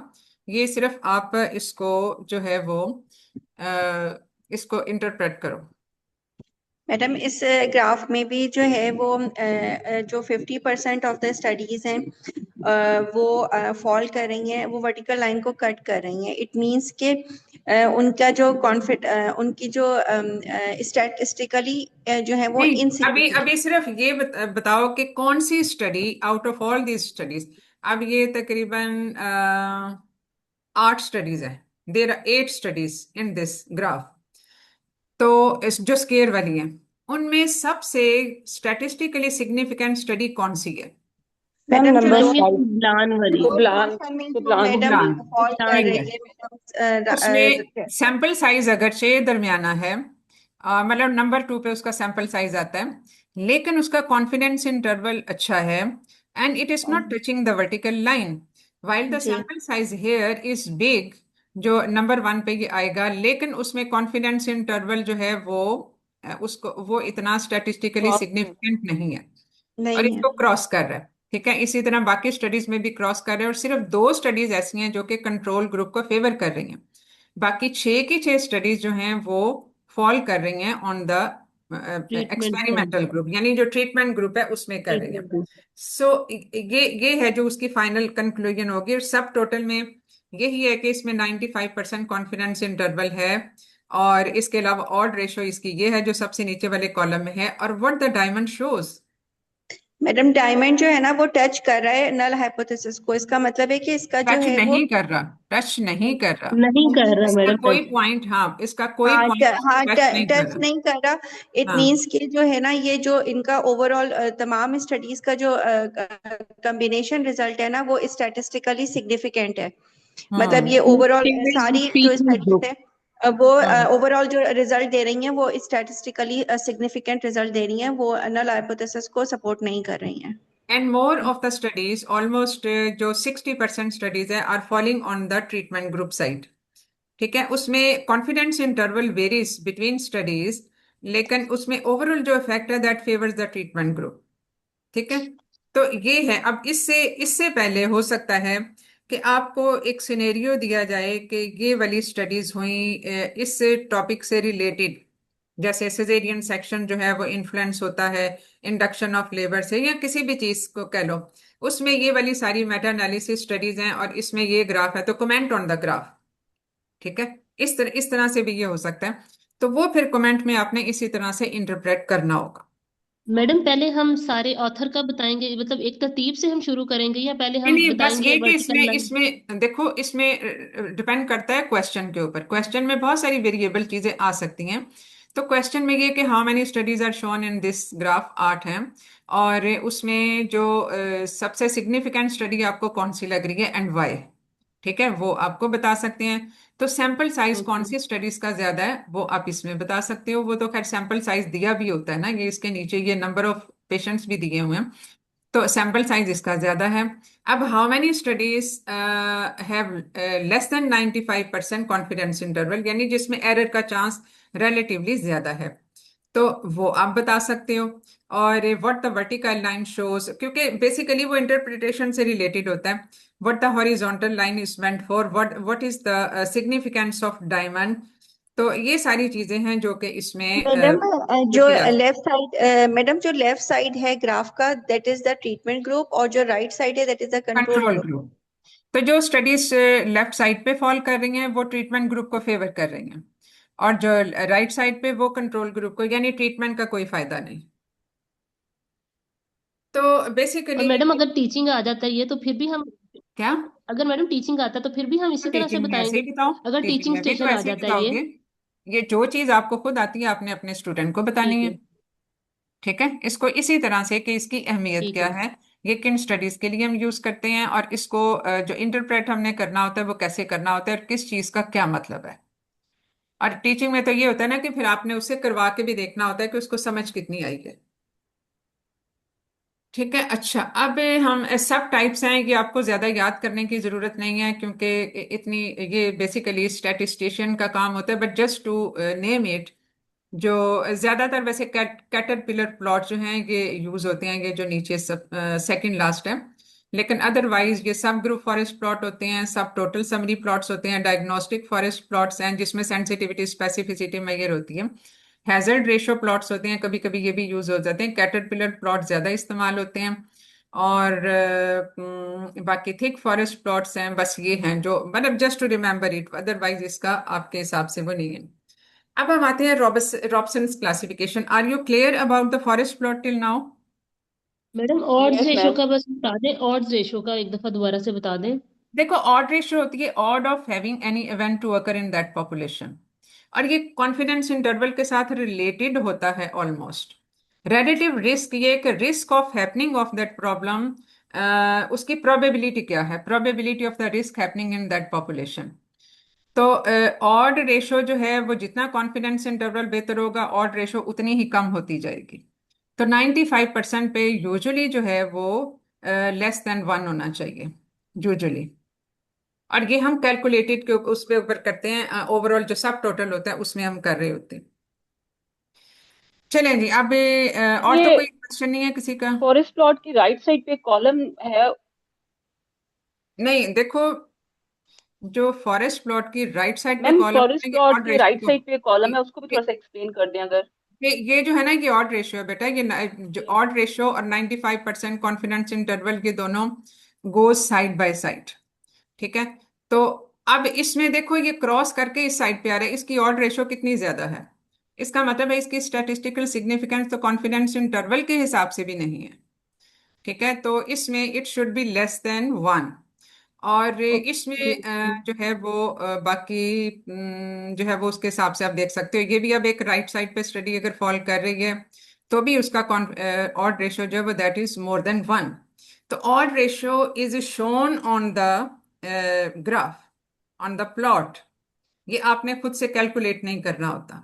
ये सिर्फ आप इसको जो है वो इसको इंटरप्रेट करो। मैडम इस ग्राफ में भी जो है वो जो 50% ऑफ द स्टडीज हैं वो फॉल कर रही हैं, वो वर्टिकल लाइन को कट कर रही हैं। इट मींस के उनका जो उनकी जो स्टैटिस्टिकली जो है वो नहीं, अभी इनसिग्निफिकेंट। अभी सिर्फ ये बताओ कि कौन सी study out of all these studies. अब ये तकरीबन 8 स्टडीज है। There are 8 studies in this graph. तो जो स्केयर वाली है, उनमें सबसे स्टैटिस्टिकली सिग्निफिकेंट स्टडी कौन सी है? मैम मैडम जो नंबर लो मैम ये 5। प्लान वाली लो प्लान पोर्शन में जो प्लान मैडम मिलान। फॉल कर ठीक प्लान। है। रही है उसमें मैडम। सैंपल साइज अगरचे दरमियाना है, मतलब नंबर 2 पे उसका सैंपल साइज आता है, लेकिन उसका कॉन्फिडेंस इंटरवल अच्छा है, and it is not touching the vertical line, while the G sample size here is big, जो नंबर 1 पे ये आएगा, लेकिन उसमें कॉन्फिडेंस इंटरवल जो है वो उसको वो इतना स्टैटिस्टिकली सिग्निफिकेंट नहीं है, और नहीं है। इसको क्रॉस कर रहा है। ठीक है, इसी तरह बाकी स्टडीज में भी क्रॉस कर रहे हैं, और सिर्फ 2 स्टडीज ऐसी हैं जो कि कंट्रोल ग्रुप को फेवर कर रही हैं। बाकी 6 की 6 स्टडीज जो हैं वो फॉल कर रही हैं on the treatment experimental group, यानी जो ट्रीटमेंट ग्रुप है उसमें कर रही हैं। ग्रुप। सो ये है जो उसकी फाइनल कंक्लूजन होगी, और सब टोटल में यही है कि इसमें 95% कॉन्फिडेंस इंटरवल है, और इसके अलावा ऑड रेशो इसकी ये है जो सबसे नीचे वाले कॉलम में है। और what the diamond shows, madam diamond जो है ना वो टच कर रहा है नल हाइपोथेसिस को, इसका मतलब है कि इसका जो टच है वो नहीं कर रहा, टच नहीं कर रहा, नहीं नहीं कर रहा इसका मैडम कोई टच। पॉइंट, हाँ, इसका कोई हाँ पॉइंट टच नहीं कर टच रहा। नहीं कर रहा। इट हाँ। मींस कि जो है ना ये जो इनका ओवरऑल तमाम स्टडीज का जो कॉम्बिनेशन रिजल्ट है ना वो स्टैटिस्टिकली सिग्निफिकेंट है। मतलब ये ओवरऑल सारी जो ट्रीटमेंट स्टडीज ग्रुप। है वो हाँ। ओवरऑल जो रिजल्ट दे रही हैं वो स्टैटिस्टिकली सिग्निफिकेंट रिजल्ट दे रही हैं, वो नल हाइपोथेसिस को सपोर्ट नहीं कर रही हैं। And more of the studies, almost जो 60% स्टडीज है, are falling on the treatment group side. ठीक है, उसमें confidence interval varies between studies, लेकिन उसमें ओवरऑल जो इफेक्ट है that favours the treatment group. ठीक है। तो ये है। अब इससे इससे पहले हो सकता है कि आपको एक सिनेरियो दिया जाए कि ये वाली स्टडीज हुई इस टॉपिक से रिलेटेड, जैसे सिजेरियन सेक्शन जो है वो इन्फ्लुएंस होता है इंडक्शन ऑफ लेबर से, या किसी भी चीज को कह लो, उसमें ये वाली सारी मेटा एनालिसिस स्टडीज हैं और इसमें ये ग्राफ है, तो कमेंट ऑन द ग्राफ। ठीक है, इस तरह से भी ये हो सकता है, तो वो फिर कमेंट में आपने इसी तरह से इंटरप्रेट करना होगा। मैडम पहले हम सारे ऑथर का बताएंगे, मतलब एक तरतीब से हम शुरू करेंगे या पहले नहीं हम नहीं, बस बताएंगे ये कि वर्टिकल इसमें लाइन? इसमें देखो, इसमें डिपेंड करता है क्वेश्चन के ऊपर। क्वेश्चन में बहुत सारी वेरिएबल चीजें आ सकती हैं। तो क्वेश्चन में ये कि how many studies are shown in this graph, 8 हैं, और उसमें जो सबसे सिग्निफिकेंट स्टडी आपको कौन सी लग रही है एंड वाई, ठीक है, वो आपको बता सकते हैं। तो सैंपल साइज कौन ओके। सी स्टडीज का ज्यादा है वो आप इसमें बता सकते हो। वो तो खैर सैंपल साइज दिया भी होता है ना, ये इसके नीचे ये नंबर ऑफ पेशेंट्स भी दिए हुए हैं, तो सैंपल साइज इसका ज्यादा है। अब how many studies have less than 95% confidence interval, यानी जिसमें एरर का चांस रिलेटिवली ज्यादा है, तो वो आप बता सकते हो। और what the vertical line shows, क्योंकि बेसिकली वो इंटरप्रिटेशन से रिलेटेड होता है। What the horizontal line is meant for, what is the significance of diamond. तो ये सारी चीजें हैं जो कि इसमें मैडम जो पूछी जा सकती लेफ्ट साइड मैडम जो लेफ्ट साइड है ग्राफ का that is the treatment group, और जो राइट साइड है दैट इज द है। Control control group. ग्रुप। तो जो स्टडीज लेफ्ट साइड पे फॉल कर रही हैं वो ट्रीटमेंट ग्रुप को फेवर कर रही हैं, और जो राइट साइड पे वो कंट्रोल ग्रुप को, यानी ट्रीटमेंट का कोई फायदा नहीं। तो और बेसिकली मैडम अगर टीचिंग आ जाता है ये तो फिर भी हम, क्या, अगर मैडम टीचिंग आता है तो फिर भी हम तो इसी तरह से टीचिंग में ऐसे बताएंगे। ही बताओ, अगर टीचिंग टीचिंग में भी तो स्टेशन आ ऐसे ही जाता है ये। बताओगे। ये जो चीज आपको खुद आती है आपने अपने स्टूडेंट को बतानी ठीक है। है। ठीक है, इसको इसी तरह से कि इसकी अहमियत ठीक क्या है। है, ये किन स्टडीज के लिए हम यूज करते हैं, और इसको जो इंटरप्रेट हमने करना होता है वो कैसे करना होता है, और किस चीज का क्या मतलब है। और टीचिंग में तो ये होता है ना कि फिर आपने उससे करवा के भी देखना होता है कि उसको समझ कितनी आई है। ठीक है। अच्छा, अब हम सब टाइप्स हैं, ये आपको ज्यादा याद करने की जरूरत नहीं है, क्योंकि इतनी ये बेसिकली स्टैटिस्टिशियन का काम होता है, but just to name it, जो ज्यादातर वैसे कैटरपिलर प्लॉट जो हैं ये यूज होते हैं, ये जो नीचे सब सेकंड लास्ट है, लेकिन अदरवाइज ये सब ग्रुप फॉरेस्ट प्लॉट होते हैं, सब टोटल समरी प्लॉट्स होते हैं, डायग्नोस्टिक फॉरेस्ट प्लॉट्स हैं जिसमें सेंसिटिविटी स्पेसिफिसिटी मेजर होती है, हैजर्ड रेशियो प्लॉट्स होते हैं, कभी कभी ये भी यूज हो जाते हैं, कैटरपिलर प्लॉट ज्यादा इस्तेमाल होते हैं, और बाकी थिक फॉरेस्ट प्लॉट्स हैं, बस ये हैं जो मतलब just to remember it, otherwise इसका आपके हिसाब से वो नहीं है। अब हम आते हैं Robson's classification. Are you clear about the forest plot till now? Madam odds yes ratio ma'am. का बस बता दें, ऑड्स रेशो का एक दफा दोबारा से बता दें। देखो, ऑड रेशियो होती है odds of having any event to occur in that population, और ये कॉन्फिडेंस इंटरवल के साथ रिलेटेड होता है ऑलमोस्ट। रिलेटिव रिस्क, ये एक risk of happening of that problem, उसकी प्रोबेबिलिटी क्या है, probability of the risk happening in that population. तो ऑड रेशो जो है वो जितना कॉन्फिडेंस इंटरवल बेहतर होगा, ऑड रेशो उतनी ही कम होती जाएगी। तो 95% पे यूजुअली जो है वो लेस देन 1 होना चाहिए यूजुअली। और ये हम कैलकुलेटेड के उस पे ऊपर करते हैं, ओवरऑल जो सब टोटल होता है उसमें हम कर रहे होते हैं। चलें जी, अब और तो ये कोई क्वेश्चन नहीं है किसी का? फॉरेस्ट प्लॉट की राइट साइड पे कॉलम है। नहीं, देखो, जो फॉरेस्ट प्लॉट की राइट साइड पे मैम कॉलम फॉरेस्ट है ये प्लॉट ऑड की राइट रेशियो। साइड पे कॉलम है, उसको भी थोड़ा सा एक्सप्लेन कर दें अगर। ये जो है ना, ये ऑड रेशियो है बेटा, जो जी। ऑड रेशियो और 95% कॉन्फिडेंस इंटरवल के दोनों गोज साइड बाय साइड। ठीक है। तो अब इसमें देखो, ये क्रॉस करके इस साइड पे आ रहा है, इसकी ऑड रेशियो कितनी ज्यादा है, इसका मतलब है इसकी स्टैटिस्टिकल सिग्निफिकेंस तो कॉन्फिडेंस इंटरवल के हिसाब से भी नहीं है। ठीक है, तो इसमें it should be less than 1। और इसमें ओके। जो है वो बाकी जो है वो उसके हिसाब से आप देख सकते हो, ये भी अब एक राइट साइड पे स्टडी अगर फॉल कर रही है तो भी उसका ऑड रेशियो जो है वो दैट इज मोर देन 1। तो odd ratio is shown on the graph, on the plot. ये आपने खुद से कैलकुलेट नहीं करना होता।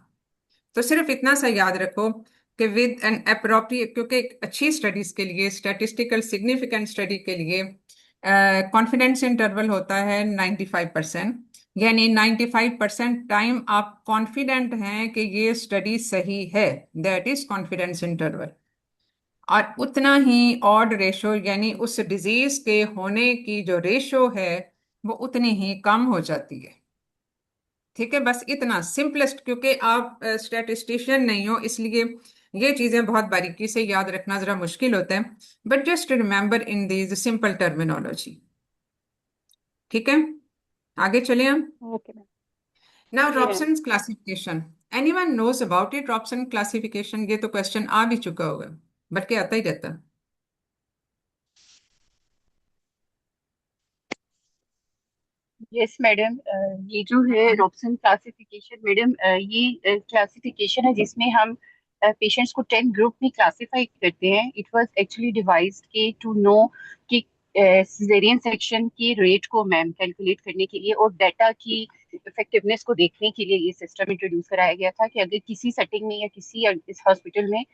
तो सिर्फ इतना सा याद रखो कि विद एन अप्रोप्रिएट, क्योंकि एक अच्छी स्टडीज के लिए, स्टैटिस्टिकल सिग्निफिकेंट स्टडी के लिए कॉन्फिडेंस इंटरवल होता है 95%। यानी 95% टाइम आप कॉन्फिडेंट हैं कि ये स्टडी सही है, दैट इज कॉन्फिडेंस इंटरवल। और उतना ही ऑड रेशो, यानी उस डिजीज के होने की जो रेशो है वो उतनी ही कम हो जाती है। ठीक है, बस इतना सिंपलेस्ट, क्योंकि आप स्टैटिस्टिशियन नहीं हो इसलिए ये चीजें बहुत बारीकी से याद रखना जरा मुश्किल होता है, but just remember in these simple terminology. ठीक है, आगे चले हम। Okay ma'am. नाउ जी ma'am. Robson's classification, anyone knows about it? Robson classification, ये तो क्वेश्चन आ भी चुका होगा, बल्कि आता ही रहता। यस मैडम, ये जो है रॉबसन क्लासिफिकेशन मैडम, ये क्लासिफिकेशन है जिसमें हम पेशेंट्स को 10 ग्रुप में क्लासिफाई करते हैं। इट वाज एक्चुअली डिवाइस्ड के टू नो कि सिजेरियन सेक्शन की रेट को मैम कैलकुलेट करने के लिए और डाटा की इफेक्टिवनेस को देखने के लिए ये सिस्टम इंट्रोड्यूस कराया गया था कि अगर किसी सेटिंग में या किसी इस हॉस्पिटल में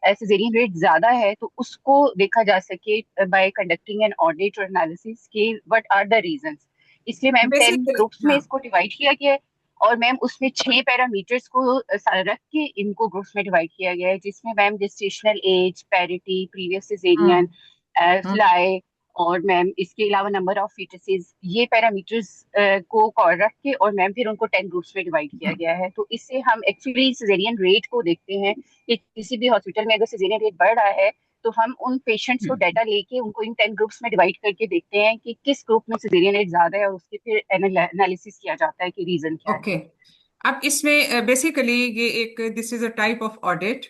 सिजेरियन रेट ज्यादा है तो उसको देखा जा सके बाय कंडक्टिंग एन ऑडिट और एनालिसिस के व्हाट आर द रीजंस। इसलिए मैम 10 बेसिकली ग्रुप्स में हाँ। इसको डिवाइड किया गया है। और मैम उसमें 6 पैरामीटर्स को रख के इनको ग्रुप्स में डिवाइड किया गया है, जिसमें ma'am gestational age, parity, previous caesarean, hmm hmm fly, और मैम इसके अलावा नंबर ऑफ फीटसेस, ये पैरामीटर्स को रख के और मैम फिर उनको 10 ग्रुप्स में डिवाइड किया हम्म। गया है। तो इससे हम एक्चुअली सिजेरियन रेट को देखते हैं कि किसी भी हॉस्पिटल में अगर सिजेरियन रेट बढ़ रहा है तो हम उन पेशेंट्स को हम्म। डाटा लेके उनको इन 10 ग्रुप्स में डिवाइड करके देखते हैं कि किस ग्रुप में सिजेरियन रेट ज्यादा है और उसके फिर एनालिसिस किया जाता है कि रीजन क्या है। ओके, अब इसमें बेसिकली ये एक this is a type of audit.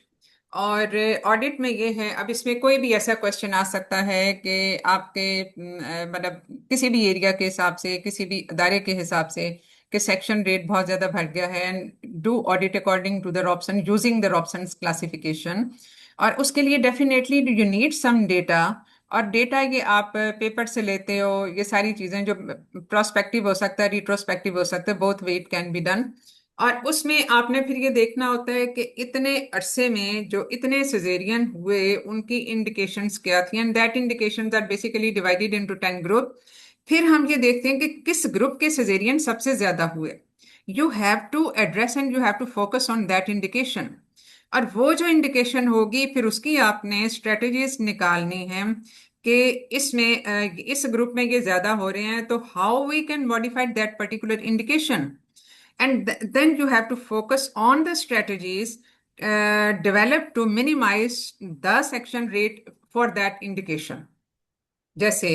और ऑडिट में ये है, अब इसमें कोई भी ऐसा क्वेश्चन आ सकता है कि आपके मतलब किसी भी एरिया के हिसाब से, किसी भी अदारे के हिसाब से, कि सेक्शन रेट बहुत ज़्यादा बढ़ गया है, and do audit according to the Robson, using the Robson classification. और उसके लिए definitely you need some data. और डेटा ये आप पेपर से लेते हो, ये सारी चीज़ें जो प्रोस्पेक्टिव हो सकता है, रिट्रोस्पेक्टिव हो सकता है, both way it can be done. और उसमें आपने फिर ये देखना होता है कि इतने अरसे में जो इतने सिजेरियन हुए उनकी इंडिकेशंस क्या थी, and that indications are basically divided into 10 group. फिर हम ये देखते हैं कि किस ग्रुप के सिजेरियन सबसे ज्यादा हुए। You have to address and you have to focus on that indication. और वो जो इंडिकेशन होगी फिर उसकी आपने स्ट्रेटजीज निकालनी है कि इसमें इस ग्रुप में ये ज्यादा हो रहे हैं, तो how we can modify that particular indication. And then you have to focus on the strategies developed to minimize the section rate for that indication. जैसे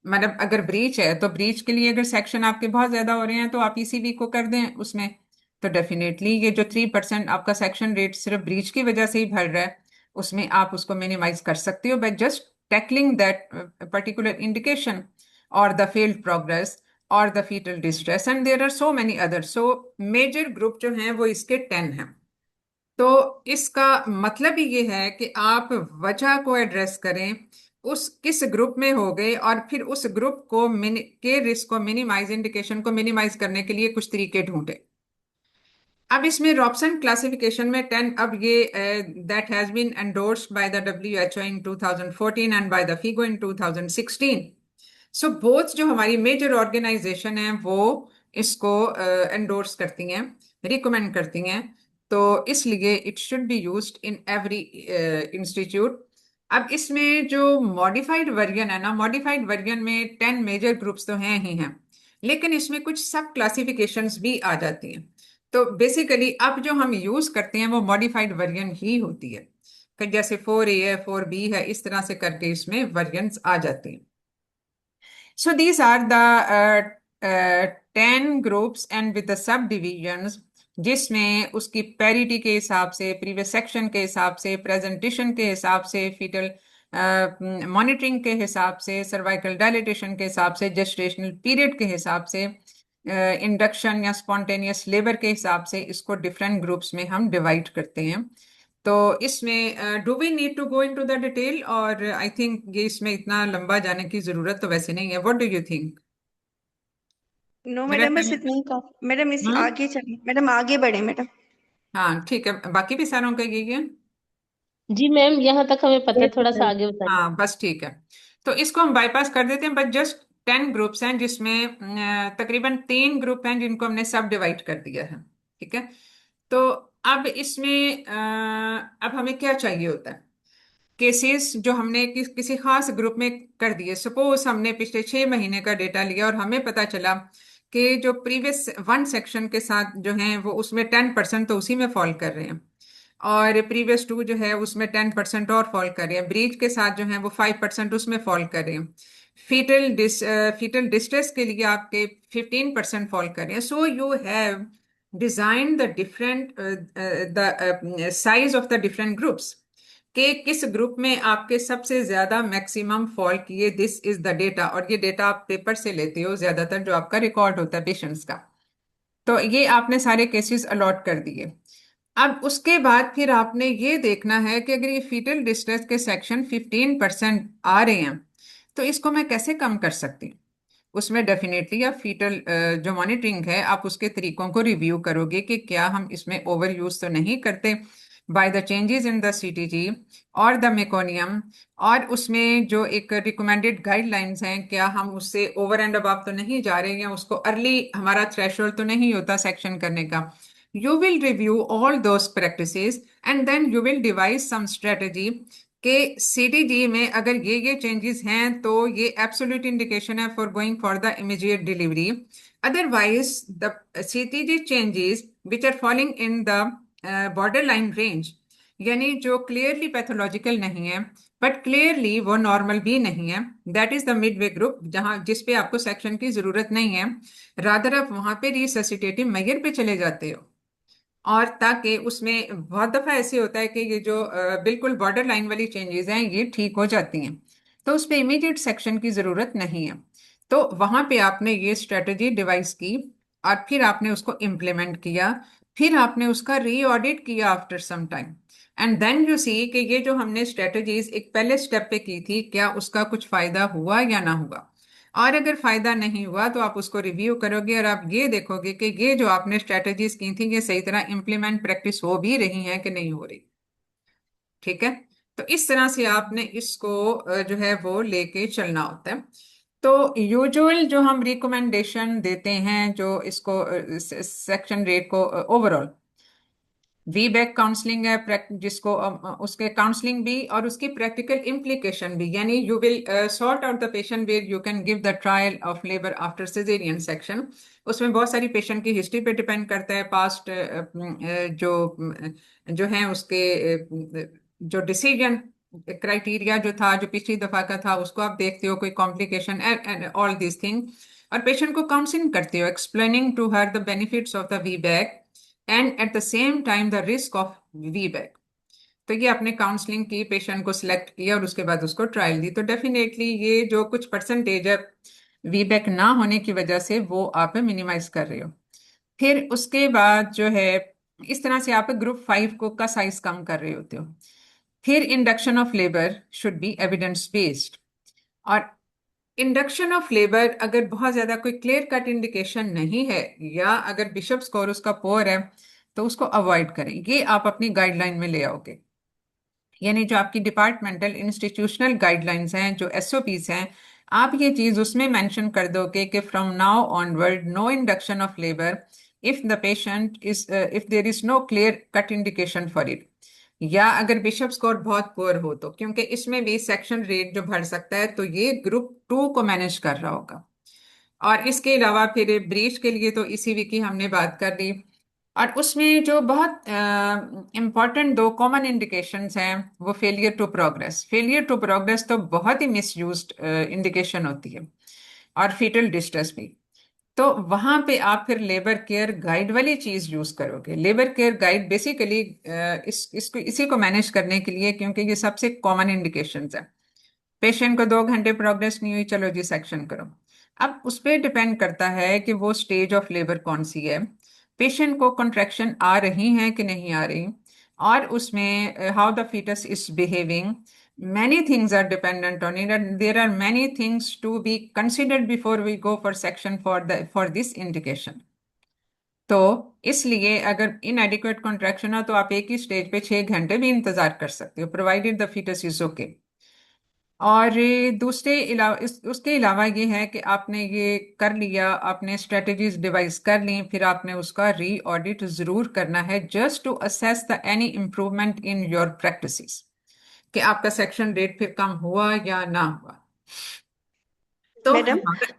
मतलब अगर ब्रीच है तो ब्रीच के लिए अगर सेक्शन आपके बहुत ज्यादा हो रहे हैं तो आप ईसीबी को कर दें उसमें। तो डेफिनेटली ये जो 3% आपका सेक्शन रेट सिर्फ ब्रीच की वजह से ही भर रहा है, उसमें आप उसको मिनिमाइज कर सकते हो by just tackling that particular indication और द फील्ड प्रोग्रेस और the foetal distress, and there are so many others. So major group जो हैं वो इसके 10 हैं। तो इसका मतलब ही ये है कि आप वजह को एड्रेस करें, उस किस ग्रुप में हो गए, और फिर उस ग्रुप को के रिस्क को मिनिमाइज, इंडिकेशन को मिनिमाइज करने के लिए कुछ तरीके ढूंढे। अब इसमें रॉबसन क्लासिफिकेशन में 10, अब ये that has been endorsed by the WHO in 2014 and by the FIGO in 2016। So both जो हमारी मेजर ऑर्गेनाइजेशन है वो इसको एंडोर्स करती हैं, रिकमेंड करती हैं। तो इसलिए it should be used in every institute. अब इसमें जो मॉडिफाइड वर्जन है ना, मॉडिफाइड वर्जन में 10 मेजर ग्रुप्स तो हैं ही हैं, लेकिन इसमें कुछ सब क्लासिफिकेशंस भी आ जाती हैं। तो बेसिकली अब जो हम यूज करते हैं वो मॉडिफाइड वर्जन ही होती है, कि जैसे 4A है, 4B है, इस तरह से करके इसमें वर्जन्स आ जाते हैं। So these are the 10 groups and with the subdivisions, जिसमें उसकी पैरिटी के हिसाब से, प्रीवियस सेक्शन के हिसाब से, प्रेजेंटेशन के हिसाब से, फीटल मॉनिटरिंग के हिसाब से, सर्वाइकल डायलिटेशन के हिसाब से, जेस्टेशनल पीरियड के हिसाब से, इंडक्शन या स्पॉन्टेनियस लेबर के हिसाब से इसको डिफरेंट ग्रुप्स में हम डिवाइड करते हैं। तो इसमें do we need to go into the detail, और आई थिंक ये इसमें इतना लंबा जाने की जरूरत तो वैसे नहीं है। What do you think? No मेरा मैडम, बस टाइम। इतनी काफी मैडम, इस हम्म। आगे चलिए मैडम, आगे बढ़े मैडम। हाँ ठीक है, बाकी भी सारों का यही है। जी मैम, यहाँ तक हमें पता है, थोड़ा सा आगे बताइए। हाँ बस ठीक है। तो इसको हम बाईपास कर देते हैं, बट जस्ट 10 ग्रुप्स हैं जिसमें तकरीबन 3 ग्रुप हैं जिनको हमने सब डिवाइड कर दिया है। ठीक है। तो अब इसमें अब हमें क्या चाहिए होता है? केसेस जो हमने किसी खास ग्रुप में कर दिए, सपोज हमने पिछले 6 महीने का डेटा लिया और हमें पता चला कि जो प्रीवियस वन सेक्शन के साथ जो हैं वो उसमें 10% तो उसी में फॉल कर रहे हैं, और प्रीवियस 2 जो है उसमें 10% और फॉल कर रहे हैं, ब्रीच के साथ जो है वो 5% उसमें फॉल कर रहे हैं, फीटल डिस्ट्रेस के लिए आपके 15% फॉल कर रहे हैं। सो you have design the different the size of the different groups, कि किस ग्रुप में आपके सबसे ज्यादा मैक्सिमम फॉल किए, दिस इज द डेटा। और ये डेटा आप पेपर से लेते हो ज्यादातर, जो आपका रिकॉर्ड होता है पेशेंट्स का। तो ये आपने सारे केसेस अलॉट कर दिए। अब उसके बाद फिर आपने ये देखना है कि अगर ये फीटल डिस्ट्रेस के सेक्शन 15% आ रहे हैं तो इसको मैं कैसे कम कर सकती हूँ। उसमें डेफिनेटली आप फीटल जो मॉनिटरिंग है आप उसके तरीकों को रिव्यू करोगे कि क्या हम इसमें ओवर यूज तो नहीं करते by the changes in the CTG और द मेकोनियम, और उसमें जो एक रिकमेंडेड गाइडलाइंस हैं क्या हम उससे ओवर एंड अबव तो नहीं जा रहे हैं, या उसको अर्ली हमारा थ्रेशोल्ड तो नहीं होता सेक्शन करने का। You will review all those practices and then you will devise some strategy कि सीटीजी में अगर ये चेंजेस हैं तो ये एब्सोल्यूट इंडिकेशन है for going for the immediate delivery. Otherwise the CTG changes which are falling in the borderline range, यानी जो क्लियरली पैथोलॉजिकल नहीं है बट क्लियरली वो नॉर्मल भी नहीं है, that is the Midway group, जहां जिस पे आपको सेक्शन की जरूरत नहीं है, रादर आप वहां पे रिससिटेटिव मेजर पे चले जाते हो। और ताकि उसमें बहुत दफा ऐसे होता है कि ये जो बिल्कुल बॉर्डर लाइन वाली चेंजेस हैं ये ठीक हो जाती हैं, तो उस पे इमीडिएट सेक्शन की जरूरत नहीं है। तो वहां पे आपने ये स्ट्रेटजी डिवाइस की और फिर आपने उसको इम्प्लीमेंट किया, फिर आपने उसका री ऑडिट किया after some time, and then you see कि ये जो हमने स्ट्रेटजीज एक पहले स्टेप पे की थी क्या उसका कुछ फायदा हुआ या ना हुआ। और अगर फायदा नहीं हुआ तो आप उसको रिव्यू करोगे और आप ये देखोगे कि ये जो आपने स्ट्रेटजीज की थी ये सही तरह इम्प्लीमेंट प्रैक्टिस हो भी रही है कि नहीं हो रही। ठीक है। तो इस तरह से आपने इसको जो है वो लेके चलना होता है। तो यूजुअल जो हम रिकमेंडेशन देते हैं जो इसको सेक्शन रेट को ओवरऑल, वी बैक काउंसलिंग है जिसको उसके काउंसलिंग भी और उसकी प्रैक्टिकल इम्प्लीकेशन भी, यानी you will sort out the patient where you can give the trial of labour after caesarean section. उसमें बहुत सारी पेशेंट की हिस्ट्री पे डिपेंड करता है, पास्ट जो जो है उसके जो डिसीजन क्राइटेरिया जो था, जो पिछली दफा का था, उसको आप देखते हो, कोई complication and all this thing, और पेशेंट को काउंसलिंग करते हो, explaining to her the benefits of the VBAC and at the same time the risk of VBAC. तो ये आपने काउंसलिंग की, पेशेंट को सिलेक्ट किया और उसके बाद उसको ट्रायल दी, तो डेफिनेटली ये जो कुछ परसेंटेज है वी बैक ना होने की वजह से वो आप मिनिमाइज कर रहे हो। फिर उसके बाद जो है, इस तरह से आप ग्रुप 5 को का साइज कम कर रहे होते हो। फिर induction of labour should be evidence based, और इंडक्शन ऑफ लेबर अगर बहुत ज्यादा कोई क्लियर कट इंडिकेशन नहीं है, या अगर बिशप स्कोर उसका पोअर है, तो उसको अवॉइड करें। ये आप अपनी गाइडलाइन में ले आओगे, यानी जो आपकी डिपार्टमेंटल इंस्टीट्यूशनल गाइडलाइंस हैं, जो एसओपीज हैं, आप ये चीज उसमें मेंशन कर दोगे कि from now onward no induction of labour if the patient is if there is no clear cut indication for it, या अगर बिशप स्कोर बहुत पुअर हो तो, क्योंकि इसमें भी सेक्शन रेट जो बढ़ सकता है, तो ये ग्रुप 2 को मैनेज कर रहा होगा। और इसके अलावा फिर ब्रीच के लिए तो ईसीवी की हमने बात कर ली, और उसमें जो बहुत इम्पॉर्टेंट दो कॉमन इंडिकेशंस हैं, वो failure to progress. Failure to progress तो बहुत ही मिसयूज्ड इंडिकेशन होती है, और फीटल डिस्ट्रेस भी। तो वहां पे आप फिर लेबर केयर गाइड वाली चीज यूज करोगे। लेबर केयर गाइड बेसिकली इसको इसी को मैनेज करने के लिए, क्योंकि ये सबसे कॉमन इंडिकेशंस है। पेशेंट को 2 घंटे प्रोग्रेस नहीं हुई, चलो जी सेक्शन करो। अब उस पर डिपेंड करता है कि वो स्टेज ऑफ लेबर कौन सी है, पेशेंट को कॉन्ट्रैक्शन आ रही हैं कि नहीं आ रही, और उसमें how the foetus is behaving. Many things are dependent on it, and there are many things to be considered before we go for section for this indication. तो इसलिए अगर इनएडिक्वेट कॉन्ट्रैक्शन हो, तो आप एक ही स्टेज पे 6 घंटे भी इंतजार कर सकते हो, provided the foetus is okay. और उसके अलावा ये है कि आपने ये कर लिया, आपने स्ट्रेटजीज डिवाइस कर ली, फिर आपने उसका री ऑडिट जरूर करना है, just to assess the any improvement in your practices, कि आपका सेक्शन रेट फिर कम हुआ या ना हुआ। तो मैडम, हमारा जी।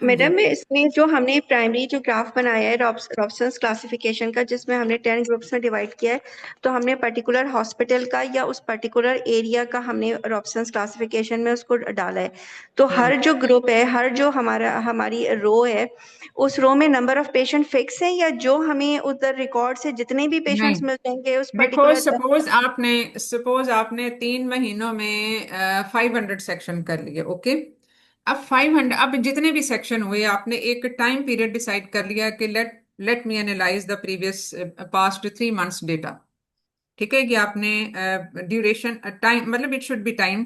मैडम इसमें जो हमने प्राइमरी जो ग्राफ बनाया है रॉबसन्स क्लासिफिकेशन का, जिसमें हमने 10 ग्रुप्स में डिवाइड किया है, तो हमने पर्टिकुलर हॉस्पिटल का या उस पर्टिकुलर एरिया का हमने रॉबसन्स क्लासिफिकेशन में उसको डाला है। तो हर जो ग्रुप है, हर जो हमारी रो है, उस रो में नंबर ऑफ पेशेंट फिक्स है, या जो हमें उधर रिकॉर्ड से जितने भी नहीं, पेशेंट्स मिल जाएंगे उस देखो, पर्टिकुलर। सपोज आपने 3 महीनों में 500 सेक्शन कर लिए, ओके। अब 500, अब जितने भी सेक्शन हुए, आपने एक टाइम पीरियड डिसाइड कर लिया कि let me analyse the previous past 3 months data. ठीक है, कि आपने ड्यूरेशन टाइम, मतलब इट शुड बी टाइम,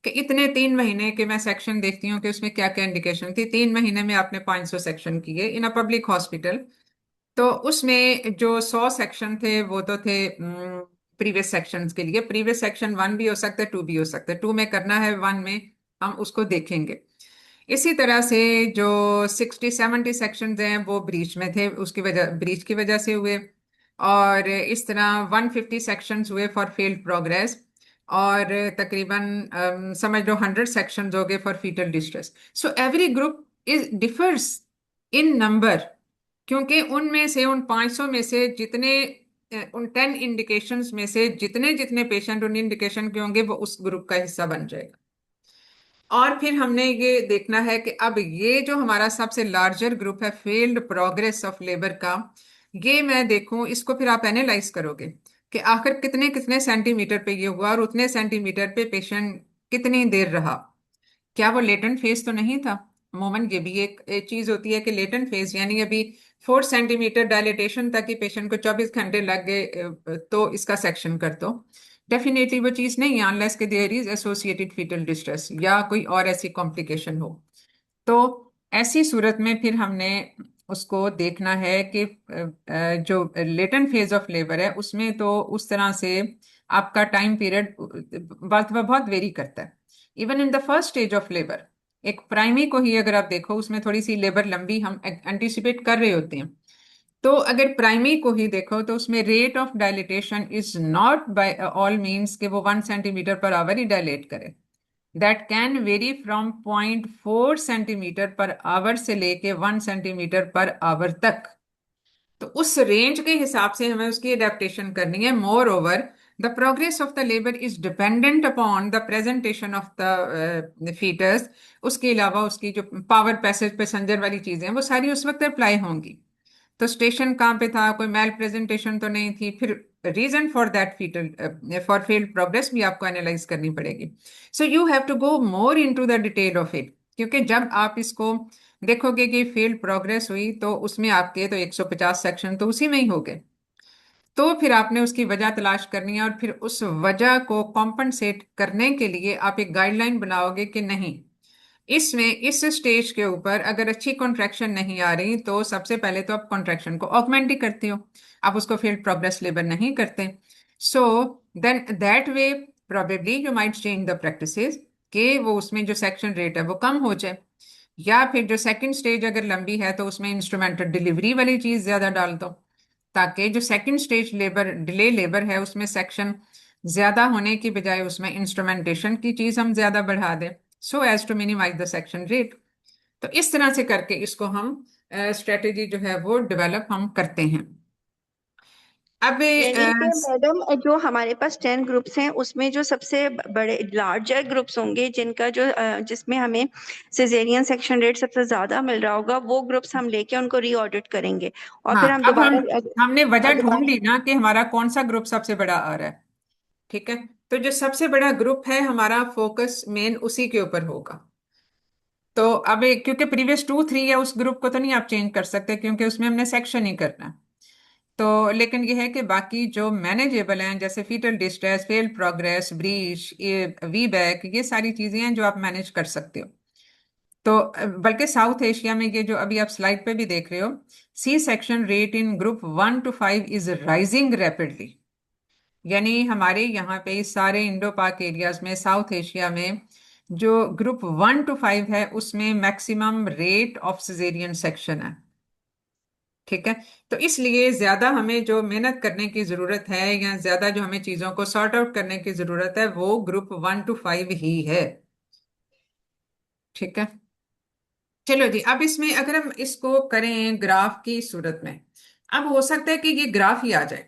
कि इतने 3 महीने के मैं सेक्शन देखती हूँ कि उसमें क्या क्या इंडिकेशन थी। 3 महीने में आपने 500 सेक्शन किए इन अ पब्लिक हॉस्पिटल, तो उसमें जो 100 सेक्शन थे वो तो थे प्रीवियस सेक्शंस के लिए। प्रीवियस सेक्शन 1 भी हो सकता है, 2 भी हो सकता है। 2 में करना है, 1 में हम उसको देखेंगे। इसी तरह से जो 60-70 सेक्शंस हैं वो ब्रीच में थे, उसकी वजह ब्रीच की वजह से हुए। और इस तरह 150 सेक्शंस हुए फॉर फेल्ड प्रोग्रेस, और तकरीबन समझ लो 100 सेक्शंस हो गए for foetal distress. So every group is differs in number, क्योंकि उनमें से, उन 500 में से जितने, उन 10 इंडिकेशंस में से जितने जितने पेशेंट उन इंडिकेशन के होंगे, वो उस ग्रुप का हिस्सा बन जाएगा। और फिर हमने ये देखना है कि अब ये जो हमारा सबसे लार्जर ग्रुप है फेल्ड प्रोग्रेस ऑफ लेबर का, ये मैं देखूं, इसको फिर आप एनालाइज करोगे कि आखिर कितने कितने सेंटीमीटर पे ये हुआ, और उतने सेंटीमीटर पे पेशेंट कितनी देर रहा। क्या वो लेटेंट फेज तो नहीं था? मोमन, ये भी एक चीज होती है कि लेटेंट फेज, यानी अभी 4 सेंटीमीटर डायलिटेशन तक ही पेशेंट को 24 घंटे लग गए, तो इसका सेक्शन कर दो। डेफिनेटली वो चीज नहीं है, अनलेस के there is associated foetal distress या कोई और ऐसी कॉम्प्लिकेशन हो। तो ऐसी सूरत में फिर हमने उसको देखना है कि जो लेटेंट फेज ऑफ लेबर है, उसमें तो उस तरह से आपका टाइम पीरियड बहुत बहुत वेरी करता है। Even in the first stage of labour, एक प्राइमरी को ही अगर आप देखो, उसमें थोड़ी सी लेबर लंबी हम एंटिसिपेट कर रहे होते हैं। तो अगर प्राइमरी को ही देखो, तो उसमें rate of dilatation is not by all means कि वो 1 सेंटीमीटर पर आवर ही डायलेट करे। That can vary from 0.4 centimetre per hour से लेके 1 सेंटीमीटर पर आवर तक। तो उस रेंज के हिसाब से हमें उसकी अडेप्टेशन करनी है। More over, The progress of the labor is dependent upon the presentation of the fetus. उसके अलावा उसकी जो पावर पैसेज पैसेंजर वाली चीजें हैं वो सारी उस वक्त अप्लाई होंगी। तो स्टेशन कहाँ पे था, कोई मेल प्रेजेंटेशन तो नहीं थी, फिर reason for that foetal for failed progress भी आपको एनालाइज करनी पड़ेगी। So you have to go more into the detail of it, क्योंकि जब आप इसको देखोगे कि फेल्ड प्रोग्रेस हुई तो उसमें आपके तो 150 सेक्शन तो उसी में ही हो गए। तो फिर आपने उसकी वजह तलाश करनी है और फिर उस वजह को कॉम्पनसेट करने के लिए आप एक गाइडलाइन बनाओगे कि नहीं, इसमें इस स्टेज के ऊपर अगर अच्छी कॉन्ट्रैक्शन नहीं आ रही तो सबसे पहले तो आप कॉन्ट्रैक्शन को ऑगमेंट ही करते हो, आप उसको फील्ड प्रोग्रेस लेबर नहीं करते। So then that way probably you might change the practices कि वो उसमें जो सेक्शन रेट है वो कम हो जाए, या फिर जो सेकंड स्टेज अगर लंबी है तो उसमें इंस्ट्रूमेंटल डिलीवरी वाली चीज ज्यादा डाल दो, ताकि जो second stage labour delay labour है उसमें सेक्शन ज्यादा होने की बजाय उसमें इंस्ट्रूमेंटेशन की चीज हम ज्यादा बढ़ा दें, so as to minimise the section rate. तो इस तरह से करके इसको हम स्ट्रेटेजी जो है वो डेवलप हम करते हैं। अब यानी कि मैडम जो हमारे पास 10 ग्रुप्स हैं उसमें जो सबसे बड़े लार्जर ग्रुप्स होंगे जिनका जो जिसमें हमें सिजेरियन सेक्शन रेट सबसे ज्यादा मिल रहा होगा, वो ग्रुप्स हम लेके उनको रीऑडिट करेंगे और हाँ, फिर हम अब दोबारा हमने वजह ढूंढ दोबारा ली ना कि हमारा कौन सा ग्रुप सबसे बड़ा आ रहा है। ठीक है, तो जो सबसे बड़ा ग्रुप है हमारा फोकस मेन उसी के ऊपर होगा। तो अब क्योंकि प्रीवियस 2 3 है उस ग्रुप को तो नहीं आप चेंज कर सकते क्योंकि उसमें हमने सेक्शन ही करना है। तो लेकिन ये है कि बाकी जो मैनेजेबल हैं जैसे foetal distress, fail progress, breech, VBAC, ये सारी चीजें हैं जो आप मैनेज कर सकते हो। तो बल्कि साउथ एशिया में ये जो अभी आप स्लाइड पे भी देख रहे हो, C section rate in group 1 to 5 is rising rapidly. यानी हमारे यहाँ पे इस सारे इंडो पाक एरियाज में साउथ एशिया में जो ग्रुप 1 to 5 है उसमें maximum rate of caesarean section है। ठीक है, तो इसलिए ज्यादा हमें जो मेहनत करने की जरूरत है या ज्यादा जो हमें चीजों को सॉर्ट आउट करने की जरूरत है वो ग्रुप 1 to 5 ही है। ठीक है, चलो जी, अब इसमें अगर हम इसको करें ग्राफ की सूरत में, अब हो सकता है कि ये ग्राफ ही आ जाए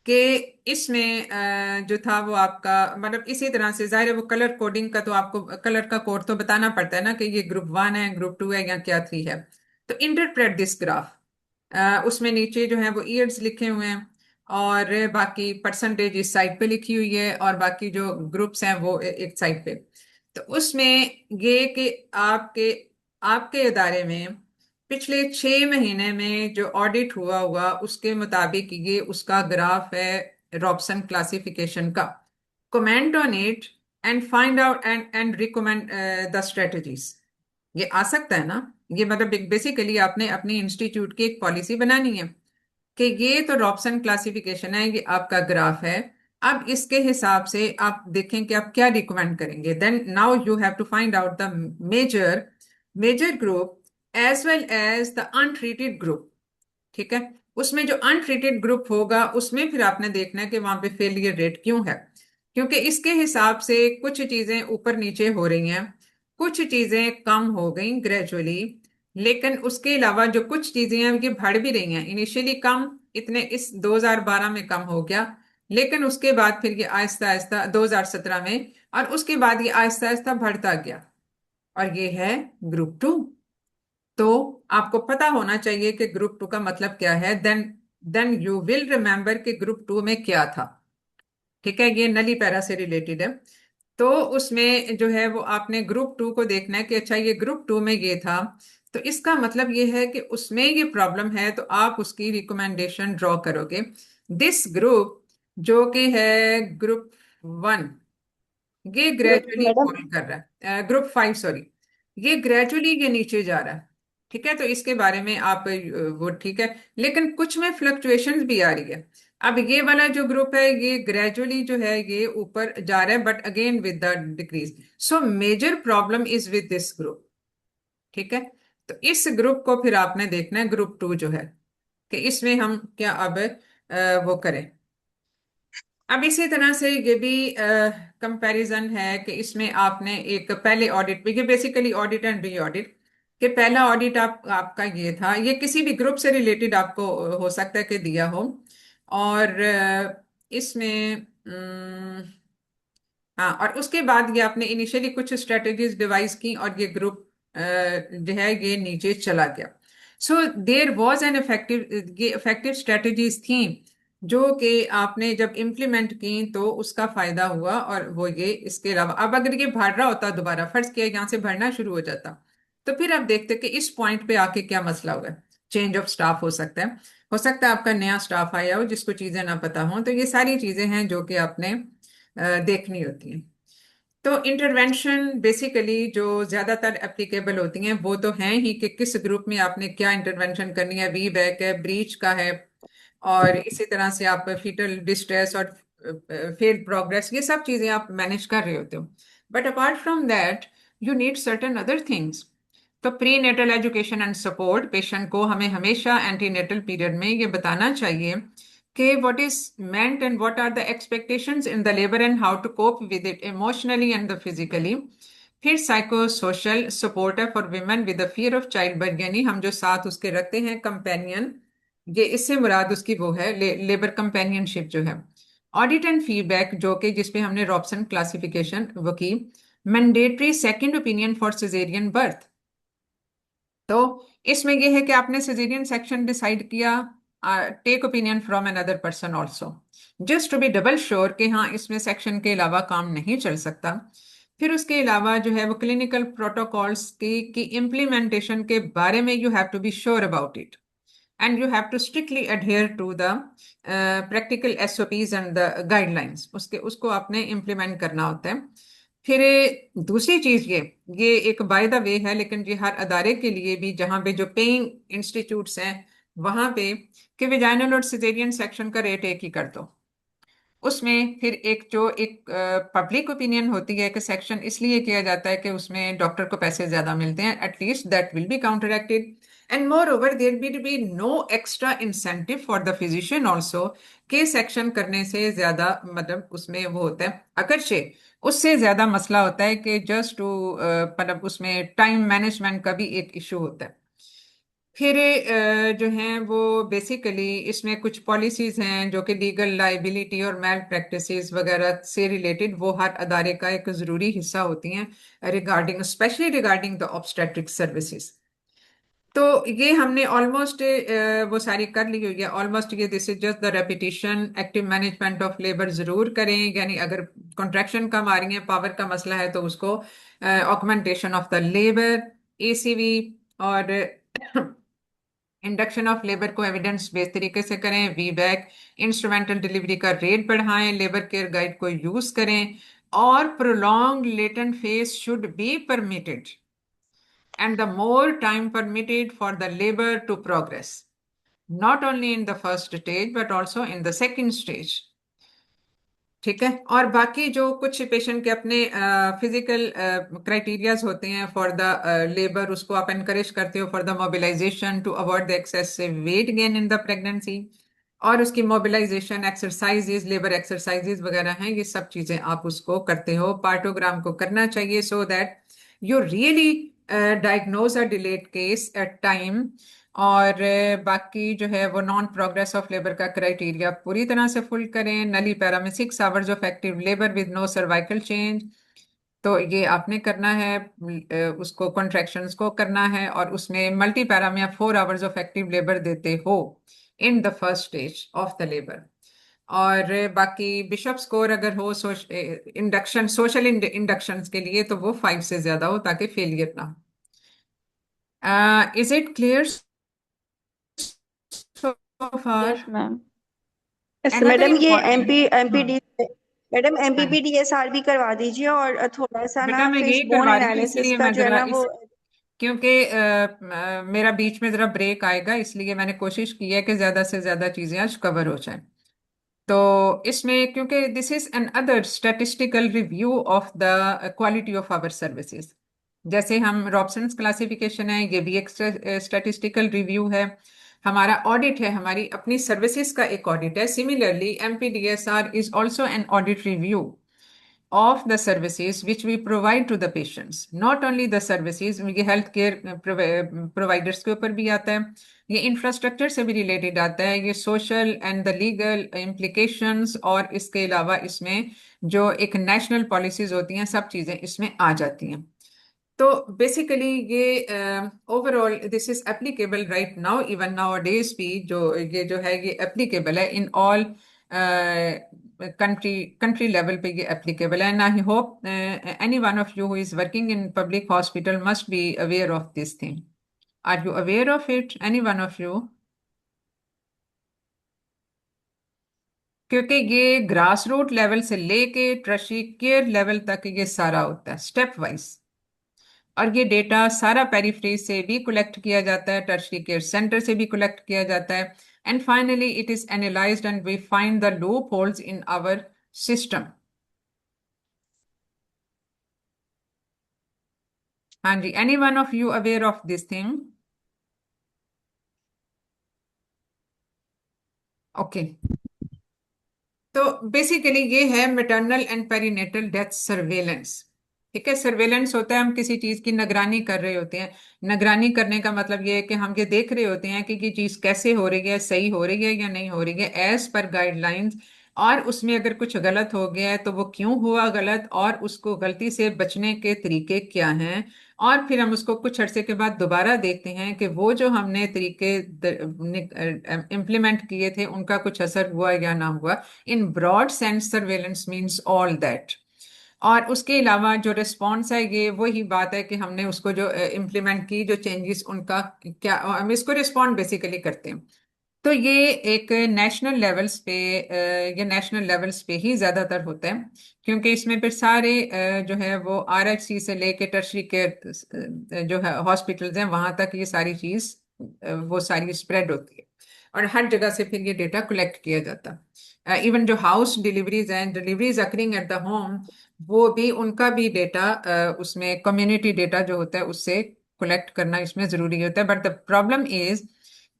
कि इसमें जो था वो आपका मतलब इसी तरह से जाहिर है वो कलर कोडिंग का तो आपको कलर का कोड तो बताना पड़ता है ना कि ये ग्रुप 1 है, ग्रुप 2 है या क्या 3 है। तो इंटरप्रेट दिस ग्राफ, उसमें नीचे जो है वो ईयर्स लिखे हुए हैं और बाकी परसेंटेज इस साइड पे लिखी हुई है और बाकी जो ग्रुप्स हैं वो एक साइड पे। तो उसमें ये कि आपके आपके इदारे में पिछले 6 महीने में जो ऑडिट हुआ हुआ उसके मुताबिक ये उसका ग्राफ है रॉबसन क्लासिफिकेशन का। Comment on it and find out and recommend the strategies. ये आ सकता है ना, ये मतलब बेसिकली आपने अपनी इंस्टीट्यूट की एक पॉलिसी बनानी है कि ये तो रॉबसन क्लासिफिकेशन है, ये आपका ग्राफ है। अब इसके हिसाब से आप देखें कि आप क्या रिकमेंड करेंगे। Then now you have to find out the major major group as well as the untreated group. ठीक है, उसमें जो अनट्रीटेड ग्रुप होगा उसमें फिर आपने देखना है कि वहां पे फेलियर रेट क्यों है, क्योंकि इसके हिसाब से कुछ चीजें ऊपर नीचे हो रही हैं, कुछ चीजें कम हो गई ग्रेजुअली, लेकिन उसके अलावा जो कुछ चीजें हैं ये बढ़ भी रही हैं। इनिशियली कम, इतने इस 2012 में कम हो गया, लेकिन उसके बाद फिर ये आहिस्ता आहिस्ता 2017 में, और उसके बाद ये आहिस्ता आहिस्ता बढ़ता गया, और ये है ग्रुप 2। तो आपको पता होना चाहिए कि ग्रुप 2 का मतलब क्या है। Then then you will remember कि ग्रुप 2 में क्या था। ठीक है, ये नली पैरा से रिलेटेड है। तो उसमें जो है वो आपने ग्रुप 2 को देखना है कि अच्छा ये ग्रुप 2 में ये था, तो इसका मतलब ये है कि उसमें ये प्रॉब्लम है, तो आप उसकी रिकमेंडेशन ड्रॉ करोगे। दिस ग्रुप जो कि है ग्रुप 1, ये ग्रेजुअली मैडम फॉल कर रहा है, ग्रुप 5 सॉरी, ये ग्रेजुअली ये नीचे जा रहा है। ठीक है, तो इसके बारे में आप वो ठीक है, लेकिन कुछ में फ्लक्चुएशंस भी आ रही है। अब ये वाला जो ग्रुप है ये ग्रेजुअली जो है ये ऊपर जा रहा है, but again with the decrease. So major problem is with this group. ठीक है, तो इस ग्रुप को फिर आपने देखना है ग्रुप 2 जो है कि इसमें हम क्या अब वो करें। अब इसी तरह से ये भी कंपैरिजन है कि इसमें आपने एक पहले ऑडिट, ये basically audit and re audit, कि पहला ऑडिट आपका ये था, ये किसी भी ग्रुप से रिलेटेड आपको हो सकता है कि दिया हो, और इसमें अम्म, हाँ, और उसके बाद ये आपने इनिशियली कुछ स्ट्रेटजीज डिवाइस की और ये ग्रुप जो है ये नीचे चला गया। So there was an effective, ये इफेक्टिव स्ट्रेटजीज थी जो कि आपने जब इम्प्लीमेंट की तो उसका फायदा हुआ। और वो ये, इसके अलावा अब अगर ये भाग रहा होता दोबारा, फर्ज किया यहाँ से भरना शुरू हो जाता, तो फिर आप देखते कि इस पॉइंट पे आके क्या मसला हुआ है। चेंज ऑफ स्टाफ हो सकता है, हो सकता है आपका नया स्टाफ आया हो जिसको चीजें ना पता हो। तो ये सारी चीजें हैं जो कि आपने देखनी होती हैं। तो इंटरवेंशन बेसिकली जो ज्यादातर एप्लीकेबल होती हैं वो तो हैं ही कि किस ग्रुप में आपने क्या इंटरवेंशन करनी है, वी बैक है, ब्रीच का है, और इसी तरह से आप फीटल डिस्ट्रेस और फेल प्रोग्रेस, ये सब चीजें आप मैनेज कर रहे होते हो। But apart from that you need certain other things. तो prenatal education and support, patient को हमें हमेशा एंटीनेटल पीरियड में ये बताना चाहिए कि what is meant and what are the expectations in the labor and how to cope with it emotionally and the physically। फिर साइको सोशल सपोर्ट है for women with the fear of child birth, यानी हम जो साथ उसके रखते हैं companion, ये इससे मुराद उसकी वो है लेबर कंपेनियनशिप जो है। ऑडिट एंड फीडबैक जो कि जिसपे हमने रॉबसन क्लासिफिकेशन वो की। Mandatory second opinion for caesarean birth, तो इसमें यह है कि आपने सिजेरियन सेक्शन डिसाइड किया, take opinion from another person also, just to be double sure कि हाँ इसमें सेक्शन के अलावा काम नहीं चल सकता। फिर उसके अलावा जो है वो क्लिनिकल प्रोटोकॉल्स की इम्प्लीमेंटेशन के बारे में you have to be sure about it and you have to strictly adhere to the practical SOPs and the guidelines, उसके उसको आपने implement करना होता है। फिर दूसरी चीज ये एक बाय द वे है, लेकिन ये हर अदारे के लिए भी जहाँ पे जो पेइंग इंस्टीट्यूट्स हैं वहां पे, कि विजाइनल और सिजेरियन सेक्शन का रेट एक ही कर दो। उसमें फिर एक जो एक पब्लिक ओपिनियन होती है कि सेक्शन इसलिए किया जाता है कि उसमें डॉक्टर को पैसे ज्यादा मिलते हैं, at least that will be counteracted. And moreover there will be no extra incentive for the physician also, C section करने से ज्यादा मतलब उसमें वो होता है, अगरचे उससे ज्यादा मसला होता है कि जस्ट टू मतलब उसमें टाइम मैनेजमेंट का भी एक इशू होता है। फिर जो हैं वो बेसिकली इसमें कुछ पॉलिसीज हैं जो कि लीगल लाइबिलिटी और मैल प्रैक्टिसेस वगैरह से रिलेटेड, वो हर अदारे का एक ज़रूरी हिस्सा होती हैं regarding, specially regarding the obstetric services. तो ये हमने ऑलमोस्ट वो सारी कर ली हुई है ऑलमोस्ट। ये this is just the repetition. Active management of labour जरूर करें, यानी अगर कॉन्ट्रैक्शन कम आ रही है, पावर का मसला है, तो उसको augmentation of the labour, ACV और इंडक्शन ऑफ लेबर को एविडेंस बेस्ड तरीके से करें, वी बैक, इंस्ट्रूमेंटल डिलीवरी का रेट बढ़ाएं, लेबर केयर गाइड को यूज करें, और prolong latent phase should be permitted and the more time permitted for the labor to progress, not only in the first stage but also in the second stage। ठीक है। और बाकी जो कुछ patient के अपने फिजिकल क्राइटेरियाज होते हैं फॉर द लेबर, उसको आप एनकरेज करते हो for the mobilisation to avoid the excessive weight gain in the pregnancy, और उसकी मोबिलाइजेशन एक्सरसाइजेज, लेबर एक्सरसाइजेज वगैरह हैं, ये सब चीजें आप उसको करते हो। पार्टोग्राम को करना चाहिए so that you really diagnose a delayed case at time. और बाकी जो है वो नॉन प्रोग्रेस ऑफ लेबर का क्राइटेरिया पूरी तरह से फुल करें। नली पैरा में 6 hours of active labour with no cervical change, तो ये आपने करना है। उसको कॉन्ट्रैक्शंस को करना है, और उसमें मल्टी पैरा में आप 4 आवर्स ऑफ एक्टिव लेबर देते हो in the first stage of the labour. और बाकी बिशप स्कोर अगर हो इंडक्शन, सोशल इंडक्शन के लिए, तो वो 5 से ज्यादा हो ताकि फेलियर ना हो। Is it clear so far? Yes ma'am. Another madam ये important, हाँ एमपीडी मैडम हाँ, एमपीपीडीएसआर भी करवा दीजिए, और थोड़ा सा बेटा ना मैं फिश यही बोन करवा रही हूँ, एनालिसिस इसलिए का मैं जो है जरा ना वो। इस, क्योंकि मेरा बीच में जरा ब्रेक आएगा, इसलिए मैंने कोशिश की है कि ज्यादा से ज्यादा चीजें आज कवर हो जाएं। तो इसमें क्योंकि this is an other statistical review of the quality of our services, जैसे हम रॉबसन्स क्लासिफिकेशन है, ये भी एक स्टैटिस्टिकल रिव्यू है। हमारा ऑडिट है, हमारी अपनी सर्विसेज का एक ऑडिट है। Similarly MPDSR is also an audit review of the services which we provide to the patients. Not only the services, ये हेल्थ केयर प्रोवाइडर्स के ऊपर भी आता है, ये इंफ्रास्ट्रक्चर से भी रिलेटेड आता है, ये social and the legal implications, और इसके अलावा इसमें जो एक नेशनल पॉलिसीज होती हैं, सब चीज़ें इसमें आ जाती हैं। तो बेसिकली ये overall this is applicable right now, even now days भी जो है ये एप्लीकेबल है इन ऑल कंट्री लेवल पे, ये एप्लीकेबल है। And I hope any one of you who is working in public hospital must be aware of this thing. Are you aware of it, any one of you? क्योंकि ये grass root level से लेके ट्रशी care level तक ये सारा होता है step wise, और ये डेटा सारा पेरिफेरी से भी कलेक्ट किया जाता है, टर्शरी केयर सेंटर से भी कलेक्ट किया जाता है, and finally it is analysed and we find the loopholes in our system. हाँ जी, any one of you aware of this thing? Okay, तो बेसिकली ये है maternal and perinatal death surveillance. ठीक है, सर्वेलेंस होता है हम किसी चीज की निगरानी कर रहे होते हैं। निगरानी करने का मतलब ये है कि हम ये देख रहे होते हैं कि ये चीज कैसे हो रही है, सही हो रही है या नहीं हो रही है एज पर गाइडलाइंस, और उसमें अगर कुछ गलत हो गया है तो वो क्यों हुआ गलत, और उसको गलती से बचने के तरीके क्या हैं। और फिर हम उसको कुछ अरसे के बाद दोबारा देखते हैं कि वो जो हमने तरीके इम्प्लीमेंट किए थे उनका कुछ असर हुआ या ना हुआ। In broad sense surveillance means all that. और उसके अलावा जो रिस्पॉन्स है ये वही बात है कि हमने उसको जो इम्प्लीमेंट की, जो चेंजेस उनका क्या, हम इसको रिस्पॉन्ड बेसिकली करते हैं। तो ये एक नेशनल लेवल्स पे ये नेशनल लेवल्स पे ही ज़्यादातर होता है, क्योंकि इसमें फिर सारे जो है वो आरएचसी से लेके टर्शरी केयर जो है हॉस्पिटल्स हैं वहाँ तक ये सारी चीज़ वो सारी स्प्रेड होती है, और हर जगह से फिर ये डेटा कलेक्ट किया जाता है। इवन जो हाउस डिलीवरीज हैं, deliveries occurring at the home, वो भी उनका भी डेटा उसमें कम्युनिटी डेटा जो होता है उससे कलेक्ट करना इसमें ज़रूरी होता है। बट द प्रॉब्लम इज़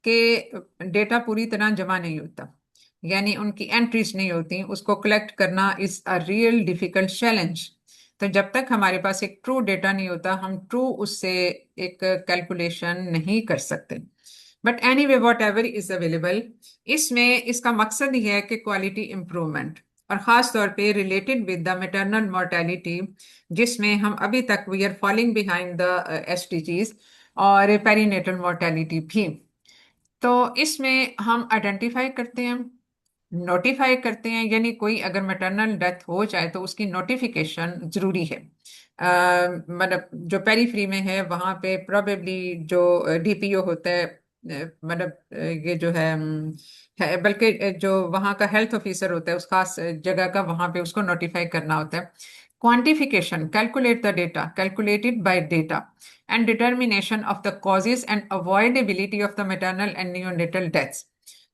कि डेटा पूरी तरह जमा नहीं होता, यानी उनकी एंट्रीज नहीं होती, उसको कलेक्ट करना is a real difficult challenge. तो जब तक हमारे पास एक ट्रू डेटा नहीं होता हम ट्रू उससे एक कैलकुलेशन नहीं कर सकते। But any way what ever is available, इसमें इसका मकसद ही है कि क्वालिटी इंप्रूवमेंट, और ख़ास तौर पे related with the maternal mortality, जिसमें हम अभी तक we are falling behind the SDGs, और पेरीनेटल मोर्टेलिटी भी। तो इसमें हम आइडेंटिफाई करते हैं, नोटिफाई करते हैं, यानी कोई अगर मैटरनल डेथ हो जाए तो उसकी नोटिफिकेशन जरूरी है। मतलब जो पेरीफ्री में है वहाँ पे प्रोबेबली जो डीपीओ होता है, मतलब ये जो है बल्कि जो वहाँ का हेल्थ ऑफिसर होता है उस खास जगह का, वहाँ पे उसको नोटिफाई करना होता है। Quantification, calculate the data, calculated by data, and determination of the causes and avoidability of the maternal and neonatal deaths।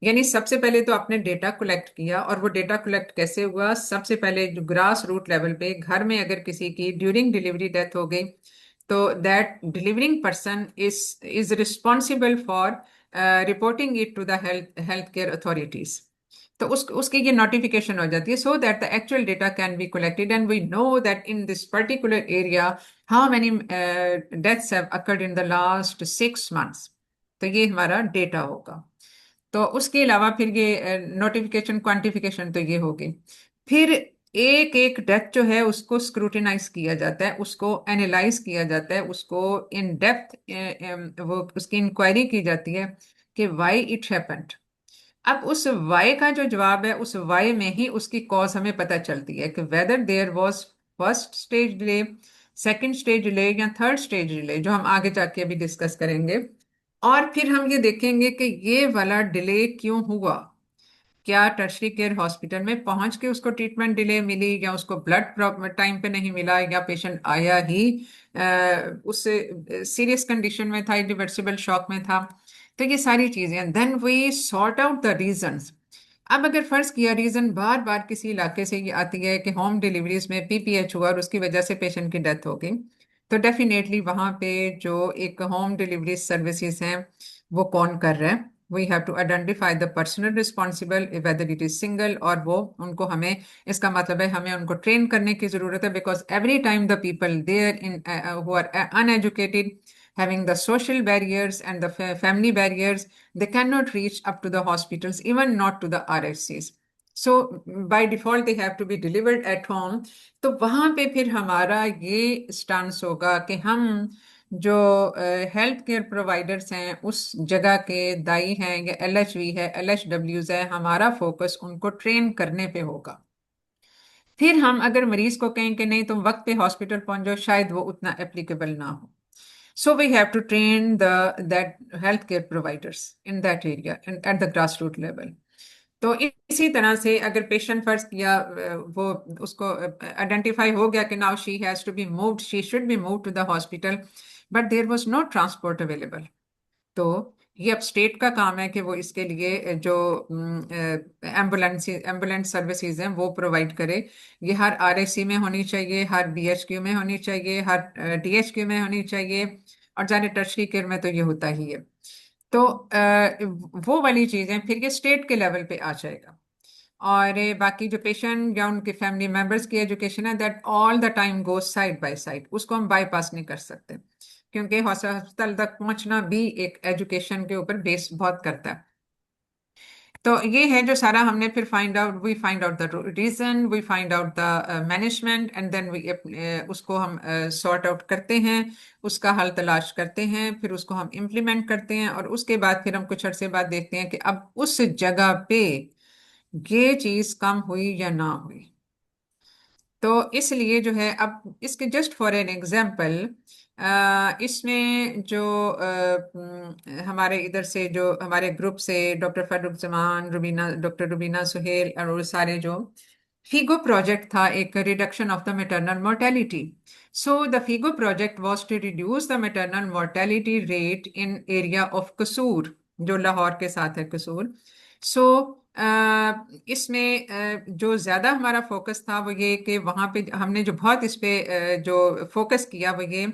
यानी सबसे पहले तो आपने डेटा कलेक्ट किया, और वो डेटा कलेक्ट कैसे हुआ? सबसे पहले जो ग्रास रूट लेवल पे घर में अगर किसी की ड्यूरिंग डिलीवरी डेथ हो गई तो that delivering person is responsible for reporting it to the health care authorities. तो उसकी ये नोटिफिकेशन हो जाती है, so that the actual data can be collected and we know that in this particular area how many deaths have occurred in the last 6 months। तो ये हमारा data होगा। तो उसके अलावा फिर ये नोटिफिकेशन क्वांटिफिकेशन तो ये होगी। फिर एक एक डेथ जो है उसको स्क्रूटिनाइज किया जाता है, उसको एनालाइज किया जाता है, उसको इन डेप्थ वो उसकी इंक्वायरी की जाती है कि व्हाई इट हैपेंड। अब उस वाई का जो जवाब है, उस वाई में ही उसकी कॉज हमें पता चलती है कि whether there was first stage delay, second stage delay या थर्ड स्टेज डिले, जो हम आगे जाके अभी डिस्कस करेंगे। और फिर हम ये देखेंगे कि ये वाला डिले क्यों हुआ। क्या टर्शरी केयर हॉस्पिटल में पहुंच के उसको ट्रीटमेंट डिले मिली, या उसको ब्लड टाइम पे नहीं मिला, या पेशेंट आया ही उस सीरियस कंडीशन में था, इरिवर्सिबल शॉक में था। तो ये सारी चीजें, then we sort out the reasons. अब अगर फर्ज किया रीजन बार बार किसी इलाके से ये आती है कि होम डिलीवरीज में पीपीएच हुआ और उसकी वजह से पेशेंट की डेथ हो गई, तो डेफिनेटली वहां पे जो एक होम डिलीवरी सर्विसेज हैं वो कौन कर रहा है? We have to identify the personal responsible whether it is single, और वो उनको हमें, इसका मतलब है हमें उनको ट्रेन करने की जरूरत है, because every time the people there in who are uneducated, having the social barriers and the family barriers, they cannot reach up to the hospitals, even not to the RFCs. So by default they have to be delivered at home. तो वहां पे फिर हमारा ये stance होगा कि हम जो हेल्थ केयर प्रोवाइडर्स हैं उस जगह के दाई हैं या LHV है, LHWs है, हमारा फोकस उनको ट्रेन करने पे होगा। फिर हम अगर मरीज को कहें कि नहीं तुम वक्त पे हॉस्पिटल पहुंच जाओ, शायद वो उतना एप्लीकेबल ना हो। So we have to train that healthcare providers in that area and at the grassroots level. तो इसी तरह से अगर पेशेंट फर्स्ट या वो उसको आइडेंटिफाई हो गया कि now she has to be moved, she should be move to the hospital, but there was no transport available, तो ये अब स्टेट का काम है कि वो इसके लिए जो एम्बुलेंस सर्विसेज हैं वो प्रोवाइड करे। ये हर RAC में होनी चाहिए, हर BHQ में होनी चाहिए, हर DHQ में होनी चाहिए, और जाने टर्शरी केयर में तो ये होता ही है। तो वो वाली चीज़ें फिर ये स्टेट के लेवल पे आ जाएगा। और बाकी जो पेशेंट या उनके फैमिली मेंबर्स की एजुकेशन है, that all the time goes side by side, उसको हम बाईपास नहीं कर सकते, क्योंकि हॉस्पिटल तक पहुंचना भी एक एजुकेशन के ऊपर बेस बहुत करता है। तो ये है जो सारा हमने फिर we find out the reason, we find out the management, and then we उसको हम सॉर्ट आउट करते हैं, उसका हल तलाश करते हैं, फिर उसको हम इम्प्लीमेंट करते हैं, और उसके बाद फिर हम कुछ अरसे बाद देखते हैं कि अब उस जगह पे ये चीज कम हुई या ना हुई। तो इसलिए जो है अब इसके जस्ट फॉर एन एग्जाम्पल, इसमें जो हमारे इधर से जो हमारे ग्रुप से डॉक्टर फारूक जमान, रुबीना, डॉक्टर रुबीना सुहेल और वो सारे जो FIGO प्रोजेक्ट था, एक reduction of the maternal mortality. So the FIGO project was to reduce the maternal mortality rate in area of Kasur, जो लाहौर के साथ है कसूर। सो इसमें जो ज़्यादा हमारा फोकस था वो ये कि वहाँ पे हमने जो बहुत इस पे जो फोकस किया वो ये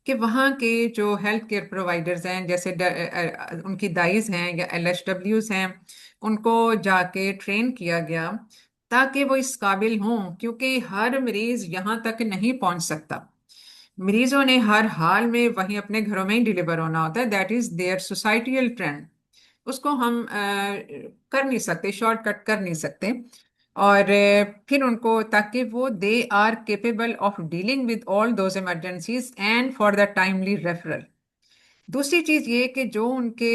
कि वहाँ के जो हेल्थ केयर प्रोवाइडर्स हैं, जैसे उनकी दाइज हैं या LHWs हैं, उनको जाके ट्रेन किया गया ताकि वो इस काबिल हों, क्योंकि हर मरीज यहाँ तक नहीं पहुँच सकता। मरीजों ने हर हाल में वहीं अपने घरों में ही डिलीवर होना होता है, that is there societal trend, उसको हम कर नहीं सकते, शॉर्टकट कर नहीं सकते। और फिर उनको, ताकि वो they are capable of dealing with all those emergencies and for the timely referral. दूसरी चीज ये कि जो उनके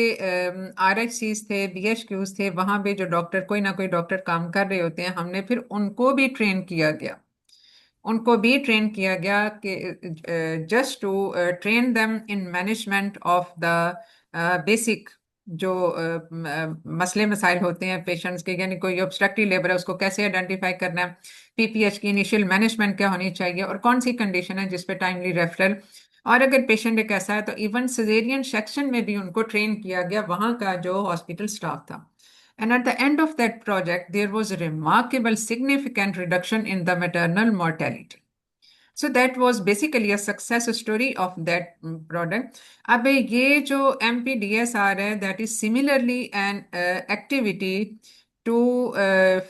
RHCs थे, BHQs थे, वहां पे जो डॉक्टर, कोई ना कोई डॉक्टर काम कर रहे होते हैं, हमने फिर उनको भी ट्रेन किया गया, उनको भी ट्रेन किया गया कि just to train them in management of the basic जो मसले मसाइल होते हैं पेशेंट्स के, यानी कोई ऑब्स्ट्रक्टिव लेबर है उसको कैसे आइडेंटिफाई करना है, PPH की इनिशियल मैनेजमेंट क्या होनी चाहिए, और कौन सी कंडीशन है जिस पे टाइमली रेफरल, और अगर पेशेंट एक ऐसा है तो इवन सिजेरियन सेक्शन में भी उनको ट्रेन किया गया वहाँ का जो हॉस्पिटल स्टाफ था। And at the end of that project, there was a remarkable significant reduction in the maternal mortality. So that was basically a success story of that product. अब ये जो MPDSR है, that is similarly an activity to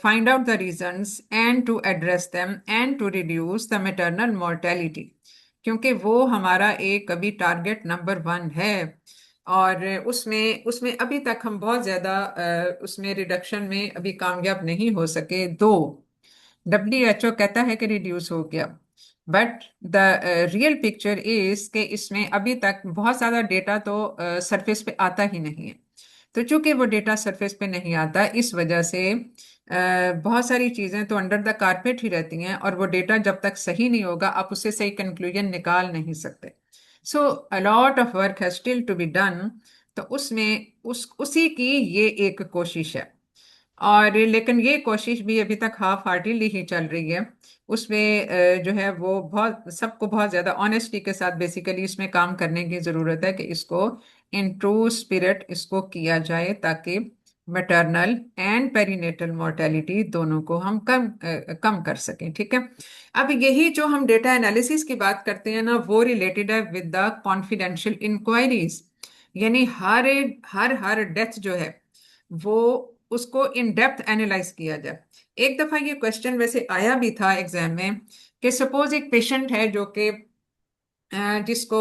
find out the reasons and to address them and to reduce the maternal mortality, क्योंकि वो हमारा एक अभी target number 1 है, और उसमें उसमें अभी तक हम बहुत ज़्यादा उसमें रिडक्शन में अभी कामयाब नहीं हो सके। दो WHO कहता है कि रिड्यूस हो गया, but the real picture is कि इसमें अभी तक बहुत ज़्यादा डेटा तो सरफेस पे आता ही नहीं है। तो चूंकि वो डेटा सरफेस पे नहीं आता, इस वजह से बहुत सारी चीज़ें तो अंडर द कारपेट ही रहती हैं, और वो डेटा जब तक सही नहीं होगा आप उससे सही कंक्लूजन निकाल नहीं सकते। So a lot of work has still to be done. तो उसमें उसी की ये एक कोशिश है, और लेकिन ये कोशिश भी अभी तक हाफ हार्टेडली ही चल रही है। उसमें जो है वो बहुत सबको बहुत ज़्यादा ऑनेस्टी के साथ बेसिकली इसमें काम करने की ज़रूरत है कि इसको इन ट्रू स्पिरिट इसको किया जाए, ताकि मैटरनल एंड पेरीनेटल मोर्टेलिटी दोनों को हम कम कर सकें। ठीक है, अब यही जो हम डेटा एनालिसिस की बात करते हैं ना, वो रिलेटेड है विद द कॉन्फिडेंशियल इंक्वायरीज। यानी हर डेथ जो है वो उसको इन डेप्थ एनालाइज किया जाए। एक दफा ये क्वेश्चन वैसे आया भी था एग्जाम में कि सपोज एक पेशेंट है जो कि जिसको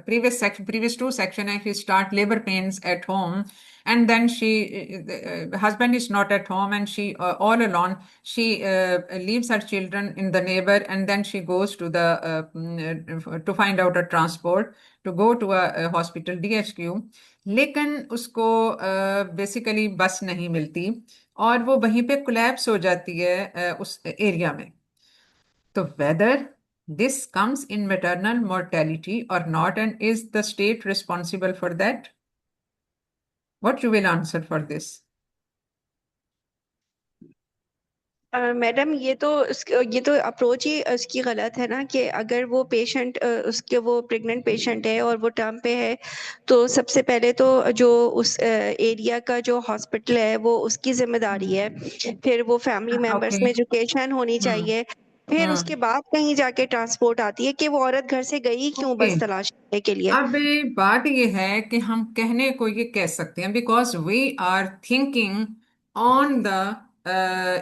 प्रीवियस टू सेक्शन है, she start labour pains at home and then she husband is not at home and she all alone she leaves her children in the neighbor and then she goes to the to find out a transport to go to a hospital DHQ। लेकिन उसको basically बस नहीं मिलती और वो वहीं पे collapse हो जाती है उस एरिया में। तो whether this comes in maternal mortality or not and is the state responsible for that? What you will answer for this? Madam ये तो अप्रोच ही उसकी गलत है ना, कि अगर वो पेशेंट उसके वो प्रेग्नेंट पेशेंट है और वो टर्म पे है, तो सबसे पहले तो जो उस एरिया का जो हॉस्पिटल है वो उसकी जिम्मेदारी है। फिर वो फैमिली मेंबर्स Okay. में एजुकेशन होनी चाहिए। फिर उसके हम्म। बाद कहीं जाके ट्रांसपोर्ट आती है कि वो औरत घर से गई क्यों ओके। बस तलाश करने के लिए। अब बात ये है कि हम कहने को ये कह सकते हैं because we are thinking on the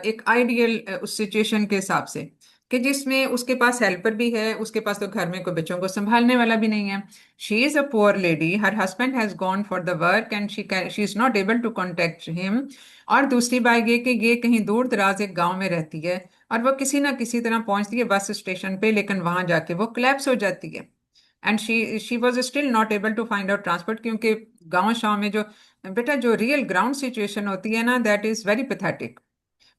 एक आइडियल उस सिचुएशन के हिसाब से कि जिसमें उसके पास हेल्पर भी है, उसके पास तो घर में कोई बच्चों को संभालने वाला भी नहीं है। She is a poor lady, her husband has gone for the work and she is not able to contact him. और दूसरी बात ये कि ये कहीं दूर दराज एक गांव में रहती है और वो किसी ना किसी तरह पहुंचती है बस स्टेशन पे, लेकिन वहां जाके वो कोलैप्स हो जाती है and she was still not able to find out transport. क्योंकि गांव शाव में जो बेटा जो रियल ग्राउंड सिचुएशन होती है ना, दैट इज वेरी पैथेटिक।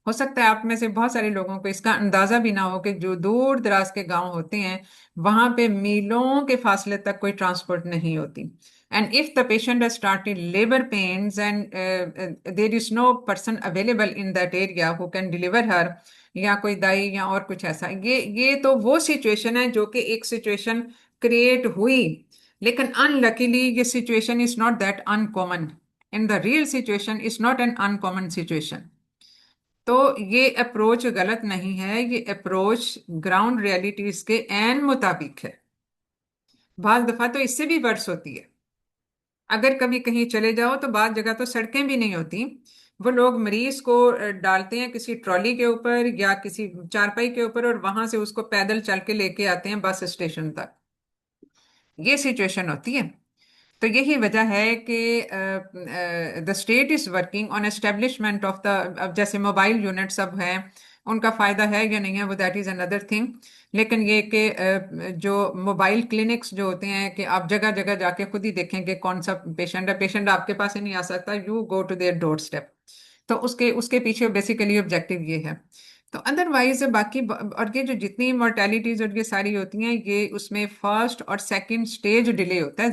हो सकता है आप में से बहुत सारे लोगों को इसका अंदाजा भी ना हो कि जो दूर दराज के गांव होते हैं वहां पे मीलों के फासले तक कोई ट्रांसपोर्ट नहीं होती। And if the patient has started labor pains and there is no person available in that area who can deliver her, या कोई दाई या और कुछ ऐसा, ये तो वो सिचुएशन है जो कि एक सिचुएशन क्रिएट हुई। लेकिन अनलकीली ये situation is not that uncommon. In the real situation is not an uncommon situation. तो ये अप्रोच गलत नहीं है, ये अप्रोच ग्राउंड रियलिटीज के एन मुताबिक है। बाज दफा तो इससे भी वर्स होती है। अगर कभी कहीं चले जाओ तो बाद जगह तो सड़कें भी नहीं होती, वो लोग मरीज को डालते हैं किसी ट्रॉली के ऊपर या किसी चारपाई के ऊपर और वहां से उसको पैदल चल के लेके आते हैं बस स्टेशन तक। ये सिचुएशन होती है। तो यही वजह है कि the state is working on establishment of the, अब जैसे मोबाइल यूनिट सब हैं, उनका फायदा है या नहीं है वो दैट इज अनदर थिंग। लेकिन ये कि जो मोबाइल क्लिनिक्स जो होते हैं कि आप जगह जगह जाके खुद ही देखें कि कौन सा पेशेंट है, पेशेंट आपके पास ही नहीं आ सकता, you go to their doorstep. तो उसके उसके पीछे बेसिकली ऑब्जेक्टिव ये है। तो अदरवाइज बाकी और ये जो जितनी मोर्टेलिटीज और ये सारी होती हैं ये उसमें फर्स्ट और सेकंड स्टेज डिले होता है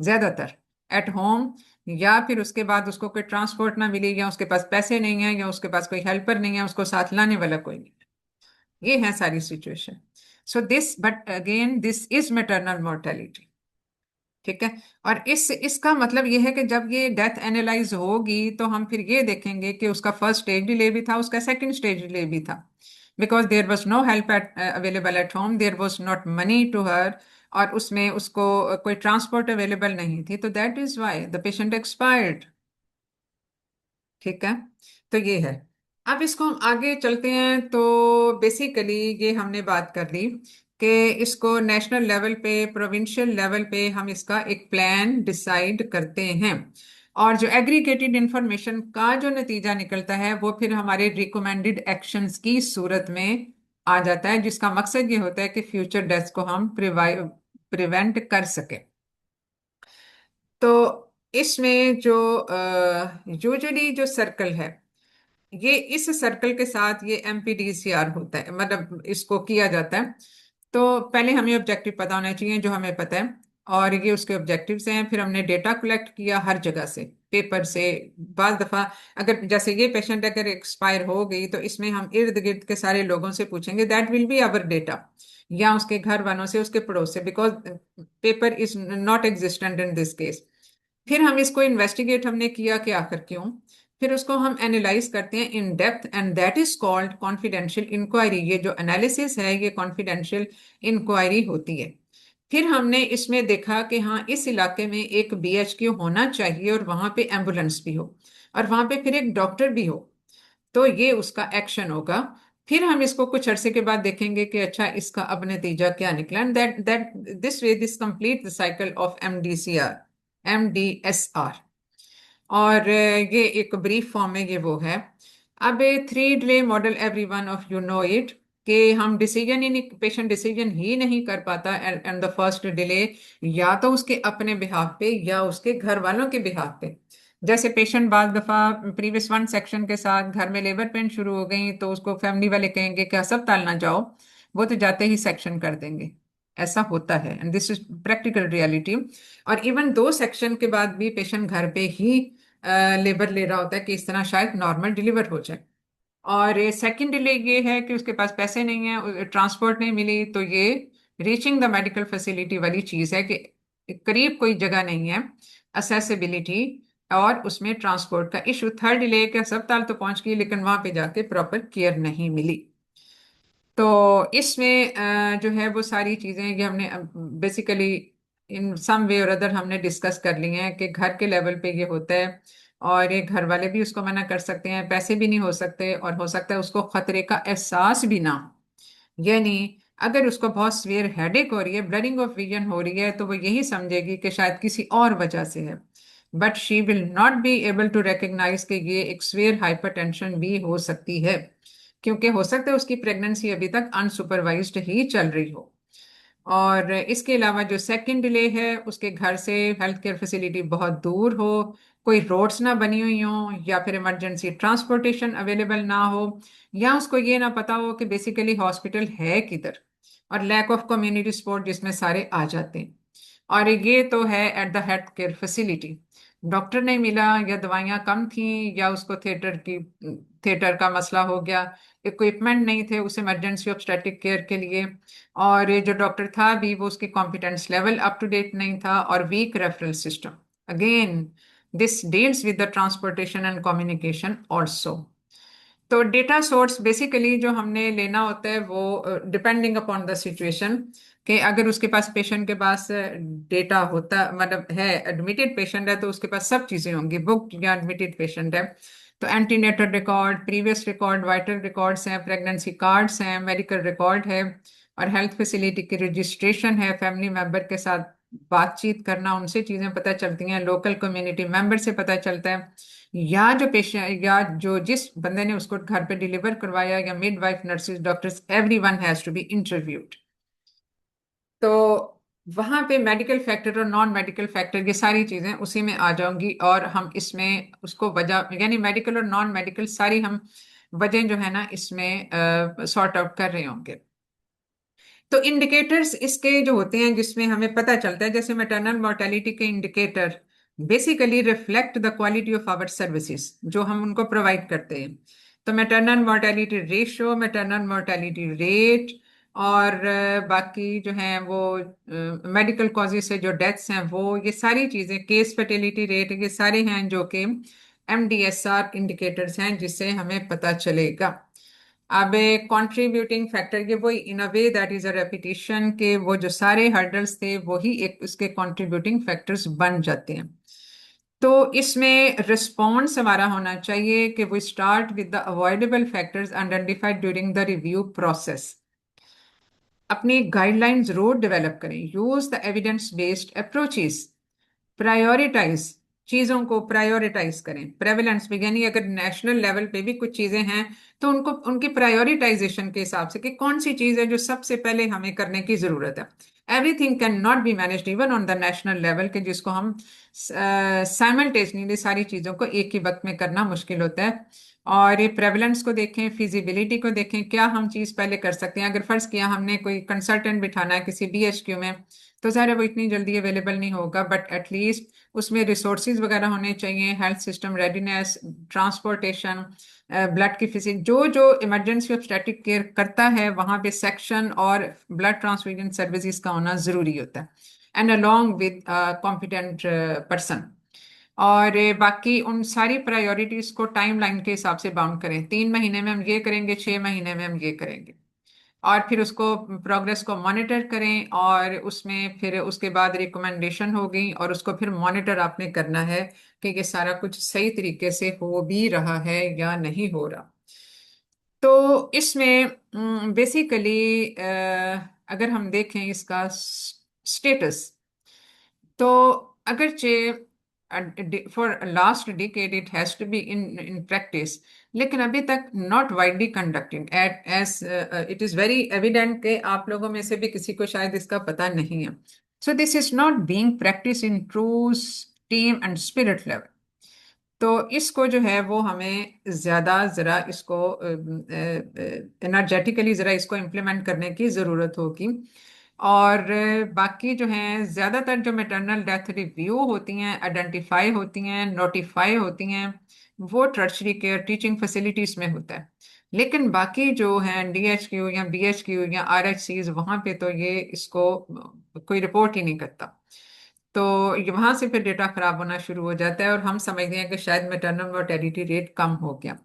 ज्यादातर एट होम, या फिर उसके बाद उसको कोई ट्रांसपोर्ट ना मिले या उसके पास पैसे नहीं है या उसके पास कोई हेल्पर नहीं है, उसको साथ लाने वाला कोई नहीं है। ये है सारी situation. So this but again this is maternal mortality. ठीक है। और इसका मतलब ये है कि जब ये डेथ एनालाइज होगी तो हम फिर ये देखेंगे कि उसका फर्स्ट स्टेज डिले भी था, उसका सेकंड स्टेज डिले भी था, because there was no help at available at home, there was not money to her, और उसमें उसको कोई ट्रांसपोर्ट अवेलेबल नहीं थी, तो that is why the patient expired. ठीक है। तो ये है। अब इसको हम आगे चलते हैं। तो बेसिकली ये हमने बात कर ली कि इसको नेशनल लेवल पे, प्रोविंशियल लेवल पे हम इसका एक प्लान डिसाइड करते हैं और जो एग्रीगेटेड इंफॉर्मेशन का जो नतीजा निकलता है वो फिर हमारे रिकमेंडेड एक्शंस की सूरत में आ जाता है, जिसका मकसद ये होता है कि फ्यूचर डेथ्स को हम प्रिवेंट कर सके। तो इसमें जो यूजुअली जो सर्कल है, ये इस सर्कल के साथ ये एमपीडीसीआर होता है, मतलब इसको किया जाता है। तो पहले हमें ऑब्जेक्टिव पता होना चाहिए जो हमें पता है, और ये उसके ऑब्जेक्टिव्स हैं। फिर हमने डेटा कलेक्ट किया हर जगह से, पेपर से। बाज दफा अगर जैसे ये पेशेंट अगर एक्सपायर हो गई तो इसमें हम इर्द गिर्द के सारे लोगों से पूछेंगे, that will be our data, या उसके घर वालों से, उसके पड़ोस से, because paper is not existent in this case. फिर हम इसको इन्वेस्टिगेट हमने किया कि आखिर क्यों, फिर उसको हम एनालाइज करते हैं in depth and that is called confidential inquiry. ये जो एनालिसिस है ये कॉन्फिडेंशियल इंक्वायरी होती है। फिर हमने इसमें देखा कि हाँ, इस इलाके में एक बीएचक्यू होना चाहिए और वहां पे एम्बुलेंस भी हो और वहां पे फिर एक डॉक्टर भी हो, तो ये उसका एक्शन होगा। फिर हम इसको कुछ अरसे के बाद देखेंगे कि अच्छा इसका अब नतीजा क्या निकला, and that that this way this complete the cycle of MDCR, MDSR. और ये एक ब्रीफ फॉर्म में ये वो है। अब three delay model, every one of you know it, कि हम डिसीजन ही नहीं, पेशेंट डिसीजन ही नहीं कर पाता, एंड द फर्स्ट डिले या तो उसके अपने बिहाफ पे या उसके घर वालों के बिहाफ पे। जैसे पेशेंट बाज दफा प्रीवियस वन सेक्शन के साथ घर में लेबर पेन शुरू हो गई तो उसको फैमिली वाले कहेंगे कि अस्पताल ना जाओ, वो तो जाते ही सेक्शन कर देंगे। ऐसा होता है, and this is practical reality. और इवन दो सेक्शन के बाद भी पेशेंट घर पे ही लेबर ले रहा होता है कि इस तरह शायद नॉर्मल डिलीवर हो जाए। और सेकंड डिले ये है कि उसके पास पैसे नहीं है, ट्रांसपोर्ट नहीं मिली, तो ये रीचिंग द मेडिकल फैसिलिटी वाली चीज़ है कि करीब कोई जगह नहीं है, असेसिबिलिटी और उसमें ट्रांसपोर्ट का इशू। थर्ड डिले के अस्पताल तो पहुंच गई लेकिन वहां पे जाके प्रॉपर केयर नहीं मिली। तो इसमें जो है वो सारी चीज़ें ये हमने बेसिकली इन सम वे और अदर हमने डिस्कस कर ली हैं कि घर के लेवल पे ये होता है, और ये घर वाले भी उसको मना कर सकते हैं, पैसे भी नहीं हो सकते, और हो सकता है उसको खतरे का एहसास भी ना हो। यानी अगर उसको बहुत सीवियर हेडेक हो रही है, ब्लरिंग ऑफ विजन हो रही है, तो वो यही समझेगी कि शायद किसी और वजह से है, but she will not be able to recognise कि ये एक सीवियर हाइपरटेंशन भी हो सकती है, क्योंकि हो सकता है उसकी प्रेगनेंसी अभी तक अनसुपरवाइज्ड ही चल रही हो। और इसके अलावा जो सेकंड डिले है, उसके घर से हेल्थ केयर फैसिलिटी बहुत दूर हो, कोई रोड्स ना बनी हुई हो, या फिर इमरजेंसी ट्रांसपोर्टेशन अवेलेबल ना हो, या उसको ये ना पता हो कि बेसिकली हॉस्पिटल है किधर, और लैक ऑफ कम्युनिटी सपोर्ट जिसमें सारे आ जाते हैं। और ये तो है at the health care facility, doctor नहीं मिला या दवाइयाँ कम थी या उसको थिएटर का मसला हो गया, इक्विपमेंट नहीं थे उस इमरजेंसी ऑब्स्टेट्रिक केयर के लिए, और ये जो डॉक्टर था भी वो उसकी competence level up to date नहीं था, और weak referral system. Again this deals with the transportation and communication also. तो डेटा सोर्स बेसिकली जो हमने लेना होता है वो डिपेंडिंग अपॉन द सिचुएशन, कि अगर उसके पास पेशेंट के पास डेटा होता, मतलब है एडमिटेड पेशेंट है, तो उसके पास सब चीज़ें होंगी, बुक्ड या एडमिटेड पेशेंट है तो antenatal record, previous record, vital records हैं, प्रेगनेंसी कार्ड्स हैं, मेडिकल रिकॉर्ड है, और हेल्थ फैसिलिटी की रजिस्ट्रेशन है, फैमिली मेंबर के साथ बातचीत करना, उनसे चीज़ें पता चलती हैं, लोकल कम्युनिटी मेंबर से पता चलता है, या जो पेशेंट या जो जिस बंदे ने उसको घर पे डिलीवर करवाया, या midwife, nurses, doctors, everyone has to be interviewed. तो वहां पे मेडिकल फैक्टर और नॉन मेडिकल फैक्टर ये सारी चीजें उसी में आ जाऊंगी, और हम इसमें उसको वजह यानी मेडिकल और नॉन मेडिकल सारी हम वजह जो है ना इसमें सॉर्ट आउट कर रहे होंगे। तो इंडिकेटर्स इसके जो होते हैं जिसमें हमें पता चलता है, जैसे मैटरनल मोर्टेलिटी के indicator basically reflect the quality of our services जो हम उनको प्रोवाइड करते हैं। तो maternal mortality ratio, maternal mortality rate, और बाकी जो हैं वो मेडिकल कॉजेज से जो डेथ्स हैं वो, ये सारी चीज़ें, केस फर्टिलिटी रेट, ये सारे हैं जो कि एमडीएसआर इंडिकेटर्स हैं जिससे हमें पता चलेगा। अब कंट्रीब्यूटिंग फैक्टर ये वही in a way that is a repetition के वो जो सारे हर्डल्स थे वही एक उसके कंट्रीब्यूटिंग फैक्टर्स बन जाते हैं। तो इसमें रिस्पॉन्स हमारा होना चाहिए कि we start with the avoidable factors identified during the review process. अपनी गाइडलाइंस जरूर डेवलप करें, use the evidence based approaches, prioritise चीजों को प्रायोरिटाइज करें प्रेवलेंस पे, यानी अगर नेशनल लेवल पे भी कुछ चीजें हैं तो उनको उनकी प्रायोरिटाइजेशन के हिसाब से कि कौन सी चीज है जो सबसे पहले हमें करने की जरूरत है। Everything can not be managed even on the national level के जिसको हम साइमल्टेनियसली सारी चीजों को एक ही वक्त में करना मुश्किल होता है। और ये प्रेवलेंस को देखें, फिजिबिलिटी को देखें, क्या हम चीज पहले कर सकते हैं। अगर फर्ज किया हमने कोई कंसल्टेंट बिठाना है किसी बीएचक्यू में, तो ज़ाहिर है वो इतनी जल्दी अवेलेबल नहीं होगा, बट एटलीस्ट उसमें रिसोर्सेज वगैरह होने चाहिए, health system readiness, transportation, blood की फिजिक, जो जो इमरजेंसी ऑब्स्टेट्रिक केयर करता है वहाँ पे सेक्शन और ब्लड ट्रांसफ्यूजन सर्विसेज का होना ज़रूरी होता है, and along with competent person. और बाकी उन सारी प्रायोरिटीज को टाइम लाइन के हिसाब से बाउंड करें, 3 महीने में हम ये करेंगे, 6 महीने में हम ये करेंगे। और फिर उसको प्रोग्रेस को मॉनिटर करें, और उसमें फिर उसके बाद रिकमेंडेशन होगी, और उसको फिर मॉनिटर आपने करना है कि ये सारा कुछ सही तरीके से हो भी रहा है या नहीं हो रहा। तो इसमें बेसिकली अगर हम देखें इसका स्टेटस, तो अगरचे for last decade it has to be in practice, लेकिन अभी तक not widely conducted at as it is very evident कि आप लोगों में से भी किसी को शायद इसका पता नहीं है। So this is not being practice in true team and spirit level. तो इसको जो है वो हमें ज़्यादा ज़रा इसको एनर्जेटिकली ज़रा इसको इम्प्लीमेंट करने की ज़रूरत होगी। और बाकी जो हैं ज़्यादातर जो मैटरनल डेथ रिव्यू होती हैं, आइडेंटिफाई होती हैं, नोटिफाई होती हैं, वो टर्शरी केयर टीचिंग फैसिलिटीज़ में होता है। लेकिन बाकी जो हैं DHQ या BHQ या RHCs, वहाँ पे तो ये इसको कोई रिपोर्ट ही नहीं करता। तो वहां से फिर डेटा खराब होना शुरू हो जाता है, और हम समझते हैं कि शायद मैटरनल मोर्टेलिटी रेट कम हो गया।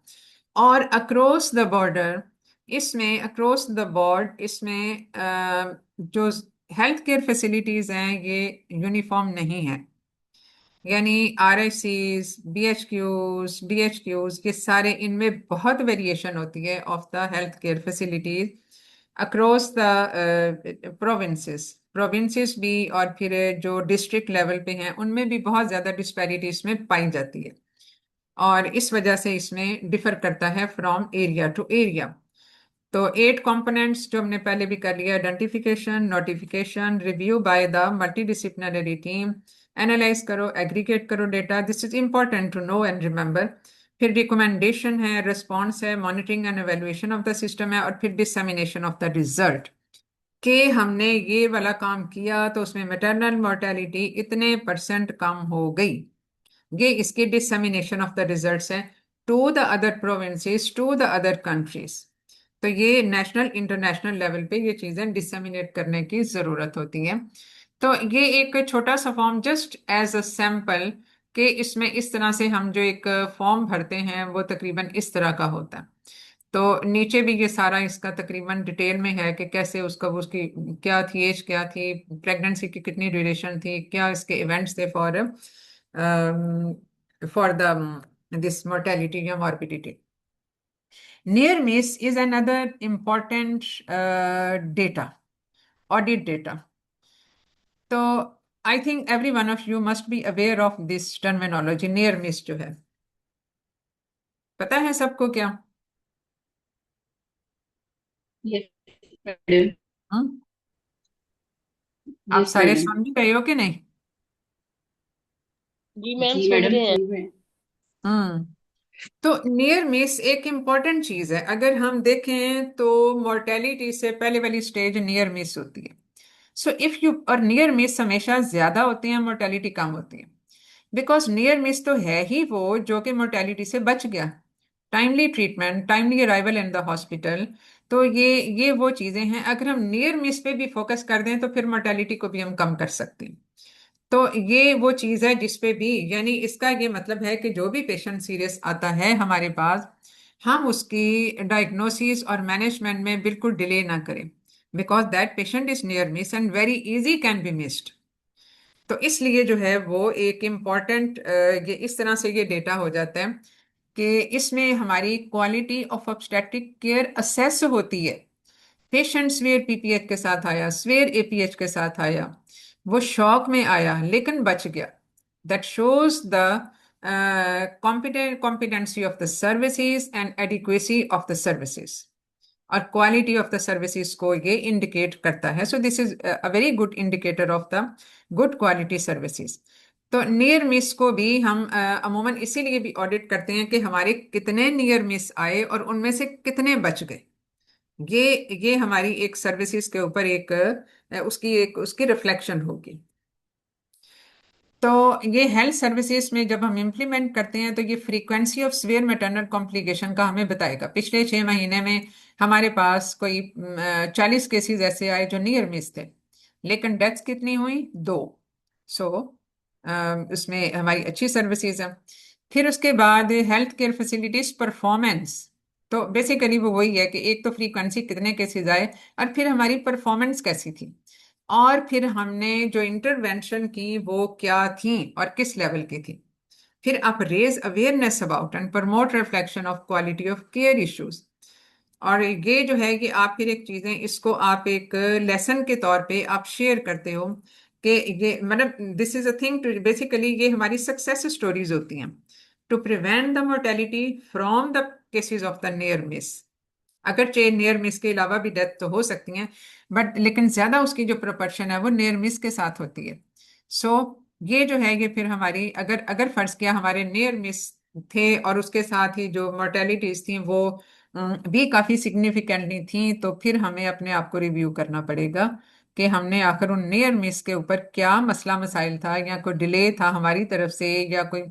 और अक्रॉस द बॉर्डर इसमें, अक्रॉस द बोर्ड इसमें जो हेल्थ केयर फैसिलिटीज हैं ये यूनिफॉर्म नहीं है। यानी RHCs, DHQs, ये सारे, इनमें बहुत वेरिएशन होती है of the health care facilities across the provinces भी, और फिर जो डिस्ट्रिक्ट लेवल पे हैं उनमें भी बहुत ज़्यादा डिस्पैरिटी इसमें पाई जाती है, और इस वजह से इसमें डिफर करता है फ्रॉम एरिया टू एरिया। तो 8 कंपोनेंट्स जो हमने पहले भी कर लिया: identification, notification, review by the multidisciplinary team, analyse करो, एग्रीगेट करो data, this is important to know and remember. फिर रिकमेंडेशन है, रिस्पॉन्स है, monitoring and evaluation of the system है, और फिर डिसमिनेशन ऑफ द रिजल्ट कि हमने ये वाला काम किया तो उसमें मैटरनल मोर्टेलिटी इतने % कम हो गई। ये इसके डिसमिनेशन ऑफ द रिजल्ट्स हैं to the other provinces, to the other countries. तो ये नेशनल इंटरनेशनल लेवल पे ये चीज़ें डिसमिनेट करने की ज़रूरत होती है। तो ये एक छोटा सा form just as a sample कि इसमें इस तरह से हम जो एक फॉर्म भरते हैं वो तकरीबन इस तरह का होता है। तो नीचे भी ये सारा इसका तकरीबन डिटेल में है कि कैसे उसका, उसकी क्या थी, एज क्या थी, प्रेगनेंसी की कितनी ड्यूरेशन थी, क्या इसके इवेंट्स थे फॉर द दिस मोर्टेलिटी या morbidity. Near miss is another important data, audit data. So I think every one of you must be aware of this terminology, near miss जो है। पता है सबको क्या? Yes madam. हम्म? आप yes सारे madam. सुन भी रहे हो कि नहीं? जी मैम, जी सुन मैडम, रहे हैं। सुन रहे हैं। हम्म। तो नियर मिस एक इम्पॉर्टेंट चीज है। अगर हम देखें तो मोर्टेलिटी से पहले वाली स्टेज नियर मिस होती है। सो इफ यू, और नियर मिस हमेशा ज्यादा होती है, मोर्टेलिटी कम होती है। बिकॉज नियर मिस तो है ही वो जो कि मोर्टेलिटी से बच गया। Timely treatment, timely arrival in the hospital, तो ये वो चीजें हैं। अगर हम नियर मिस पे भी फोकस कर दें तो फिर मोर्टेलिटी को भी हम कम कर सकते हैं। तो ये वो चीज है जिसपे भी, यानी इसका ये मतलब है कि जो भी पेशेंट सीरियस आता है हमारे पास, हम उसकी डायग्नोसिस और मैनेजमेंट में बिल्कुल डिले ना करें, because that patient is near miss and very easy can be missed. तो इसलिए जो है वो एक इम्पॉर्टेंट, ये इस तरह से ये डेटा हो जाता है कि इसमें हमारी quality of obstetric care assess होती है। पेशेंट स्वेयर PPH के साथ आया, स्वेयर APH के साथ आया, वो शॉक में आया लेकिन बच गया। That shows the competency of the services and adequacy of the services, और क्वालिटी ऑफ द सर्विसेज को ये इंडिकेट करता है। So this is a very good indicator of the good quality services. तो नियर मिस को भी हम अमूमन इसीलिए भी ऑडिट करते हैं कि हमारे कितने नियर मिस आए और उनमें से कितने बच गए। ये हमारी एक सर्विसेज के ऊपर एक उसकी रिफ्लेक्शन होगी। तो ये हेल्थ सर्विसेज में जब हम इम्प्लीमेंट करते हैं तो ये frequency of severe maternal complication का हमें बताएगा। पिछले 6 महीने में हमारे पास कोई 40 केसेस ऐसे आए जो नियर मिस थे, लेकिन डेथ्स कितनी हुई? 2। सो उसमें हमारी अच्छी सर्विसेज है। फिर उसके बाद हेल्थ केयर फैसिलिटीज परफॉर्मेंस, तो बेसिकली वो वही है कि एक तो फ्रीक्वेंसी कितने केसेस आए, और फिर हमारी परफॉर्मेंस कैसी थी, और फिर हमने जो इंटरवेंशन की वो क्या थी और किस लेवल की थी। फिर आप raise awareness about and promote reflection of quality of care issues. और ये जो है कि आप फिर एक चीजें इसको आप एक लेसन के तौर पे आप शेयर करते हो कि ये मतलब this is a thing to basically ये हमारी सक्सेस स्टोरीज होती हैं to prevent the mortality from the cases of the near miss. अगरचे नियर मिस के अलावा भी डेथ तो हो सकती हैं, बट लेकिन ज्यादा उसकी जो प्रोपर्शन है वो नियर मिस के साथ होती है। सो ये जो है ये फिर हमारी अगर अगर फर्ज किया हमारे नियर मिस थे और उसके साथ ही जो मोर्टेलिटीज थी वो भी काफी सिग्निफिकेंटली थी, तो फिर हमें अपने आप को रिव्यू करना पड़ेगा कि हमने आखिर उन नियर मिस के ऊपर क्या मसला मसाइल था, या कोई डिले था हमारी तरफ से, या कोई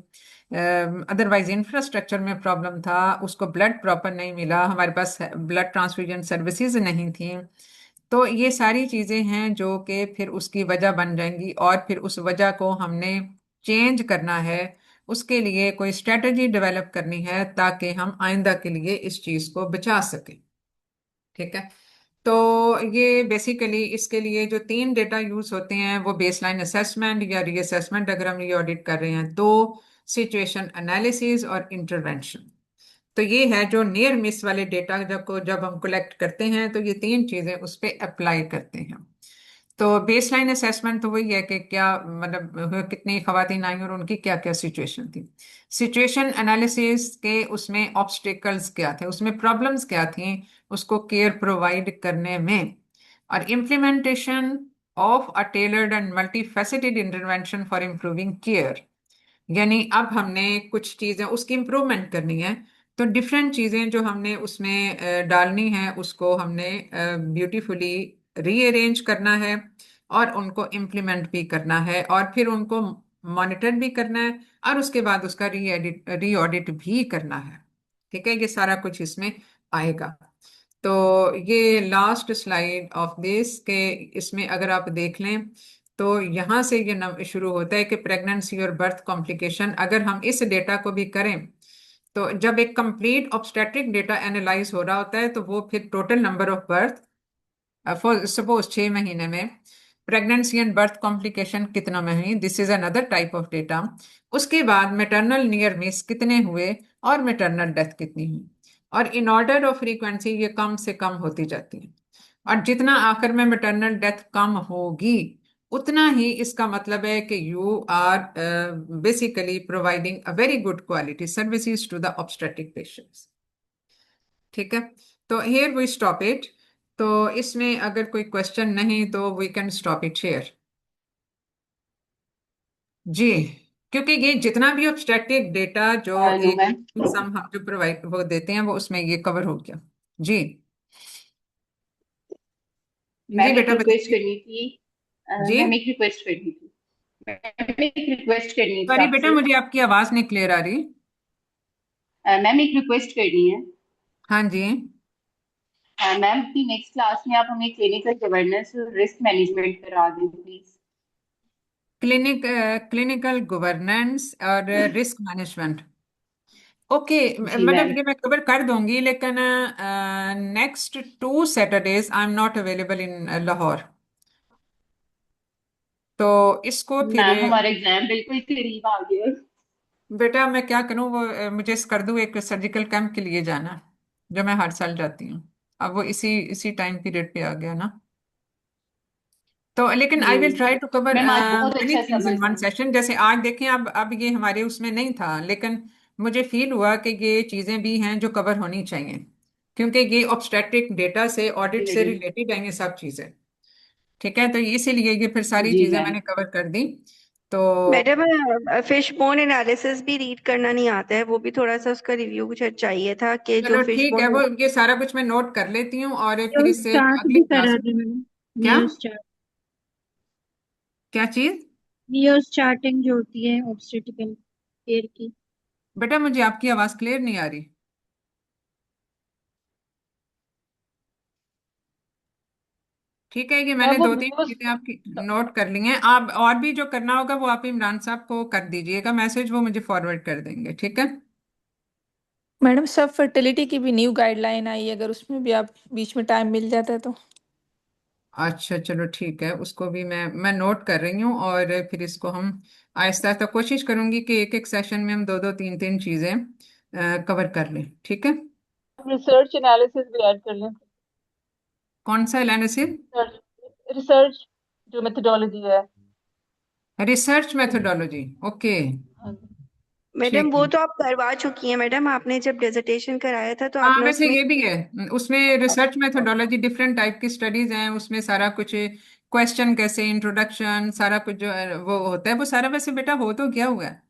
अदरवाइज इंफ्रास्ट्रक्चर में प्रॉब्लम था, उसको ब्लड प्रॉपर नहीं मिला, हमारे पास ब्लड ट्रांसफ्यूजन सर्विसेज नहीं थी। तो ये सारी चीजें हैं जो कि फिर उसकी वजह बन जाएंगी, और फिर उस वजह को हमने चेंज करना है, उसके लिए कोई स्ट्रेटजी डेवलप करनी है ताकि हम आइंदा के लिए इस चीज को बचा सकें। ठीक है। तो ये बेसिकली इसके लिए जो तीन डेटा यूज होते हैं वो बेसलाइन असेसमेंट या रीअसेसमेंट, अगर हम ये ऑडिट कर रहे हैं तो सिचुएशन एनालिसिस और इंटरवेंशन। तो ये है जो नियर मिस वाले डेटा जब हम कलेक्ट करते हैं तो ये तीन चीजें उस पर अप्लाई करते हैं। तो बेसलाइन असेसमेंट तो वही है कि क्या मतलब कितनी खवातीन आई और उनकी क्या क्या सिचुएशन थी। सिचुएशन एनालिसिस के उसमें ऑब्स्टिकल्स क्या थे, उसमें प्रॉब्लम्स क्या थी उसको केयर प्रोवाइड करने में। और implementation of a tailored and multi faceted intervention for improving care, यानी अब हमने कुछ चीजें उसकी इम्प्रूवमेंट करनी है, तो डिफरेंट चीजें जो हमने उसमें डालनी है उसको हमने ब्यूटीफुली रीअरेंज करना है, और उनको इम्प्लीमेंट भी करना है, और फिर उनको मॉनिटर भी करना है, और उसके बाद उसका री ऑडिट भी करना है। ठीक है, ये सारा कुछ इसमें आएगा। तो ये लास्ट स्लाइड ऑफ दिस के इसमें अगर आप देख लें तो यहाँ से ये शुरू होता है कि प्रेगनेंसी और बर्थ कॉम्प्लिकेशन, अगर हम इस डेटा को भी करें तो जब एक कंप्लीट ऑब्स्टेट्रिक डेटा एनालाइज हो रहा होता है तो वो फिर total number of birth for suppose 6 महीने में प्रेगनेंसी एंड बर्थ कॉम्प्लिकेशन कितना में हुई, this is another type of data. उसके बाद मेटरनल नियर मिस कितने हुए और मेटरनल डेथ कितनी हुई, और इन ऑर्डर ऑफ फ्रीक्वेंसी ये कम से कम होती जाती है। और जितना आखिर में मेटरनल डेथ कम होगी उतना ही इसका मतलब है कि you are basically providing a very good quality services to the obstetric patients. ठीक है, तो हियर वी स्टॉप इट। तो इसमें अगर कोई क्वेश्चन नहीं तो we can stop it here. जी, क्योंकि ये जितना भी ऑब्स्ट्रक्टिव डेटा जो नो एक मैम। हम जो प्रोवाइड वो देते हैं वो उसमें ये कवर हो गया। जी जी मैम एक बेटा रिक्वेस्ट बताइए। करनी थी। जी मैम एक रिक्वेस्ट करनी थी। मैम एक रिक्वेस्ट करनी थी सॉरी बेटा, आपसे। मुझे आपकी आवाज नहीं क्लियर आ रही। मैम एक रिक्वेस्ट करनी है। हाँ जी। मैम की नेक्स्ट क्लास में आप हमें क्लिनिकल गवर्नेंस और रिस्क मैनेजमेंट करा दें प्लीज। क्लिनिकल गवर्नेंस और रिस्क मैनेजमेंट। ओके, जी मतलब मैम। ये मैं कवर कर दूंगी, लेकिन next 2 Saturdays I am not available in Lahore. तो इसको फिर मैम हमारा एग्जाम बिल्कुल करीब आ गया है। बेटा मैं क्या करूं, वो मुझे स्कर्दू एक सर्जिकल कैंप के लिए जाना है जो मैं हर साल जाती हूँ। अब वो इसी इसी टाइम पीरियड पे आ गया ना। तो लेकिन I will try to cover ma'am आप बहुत मेनी अच्छा थिंग्स इन वन समझती हैं। सेशन। जैसे आज देखें, अब ये हमारे उसमें नहीं था, लेकिन मुझे फील हुआ कि ये चीजें भी हैं जो कवर होनी चाहिए, क्योंकि ये ऑब्स्टेट्रिक डेटा से जी ऑडिट से मैडम। रिलेटेड हैं ये सब चीजें। ठीक है, तो इसीलिए ये फिर सारी जी चीजें मैम। मैंने कवर कर दी। तो मैडम, फिश बोन एनालिसिस भी रीड करना नहीं आता है, वो भी थोड़ा सा उसका रिव्यू कुछ चाहिए था कि जो चलो फिश ठीक है, बोन। वो ये सारा कुछ मैं नोट कर लेती हूँ, और फिर न्यूज इससे चार्ट अगली भी क्लास करा में। दें मैडम। क्या न्यूज चार्ट। क्या चीज? न्यूज चार्टिंग जो होती है ऑब्स्टेटिकल केयर की। बेटा मुझे आपकी आवाज क्लियर नहीं आ रही। ठीक है, ये मैंने वो 2 3 व्यूज। चीजें आपकी नोट कर ली हैं। आप और भी जो करना होगा वो आप इमरान साहब को कर दीजिएगा मैसेज, वो मुझे फॉरवर्ड कर देंगे। ठीक है। मैडम सब फर्टिलिटी की भी न्यू गाइडलाइन आई है, अगर उसमें भी आप बीच में टाइम मिल जाता है तो। अच्छा चलो ठीक है, उसको भी मैं नोट कर रही हूँ, और फिर इसको हम आहिस्ता आहिस्ता कोशिश करूंगी कि एक एक सेशन में हम दो दो तीन तीन चीजें कवर कर लें, ठीक है। रिसर्च एनालिसिस भी ऐड कर लें। कौन सा एनालिसिस? रिसर्च जो मेथडोलॉजी है। Research methodology, okay. हाँ जी। मैडम ठीक वो है। तो आप करवा चुकी हैं मैडम, आपने जब डिसर्टेशन कराया था तो हाँ आपने वैसे उसमें। ये भी है, उसमें रिसर्च मेथोडोलॉजी डिफरेंट टाइप की स्टडीज हैं, उसमें सारा कुछ क्वेश्चन कैसे, इंट्रोडक्शन, सारा कुछ जो है वो होता है, वो सारा वैसे बेटा हो तो गया हुआ है।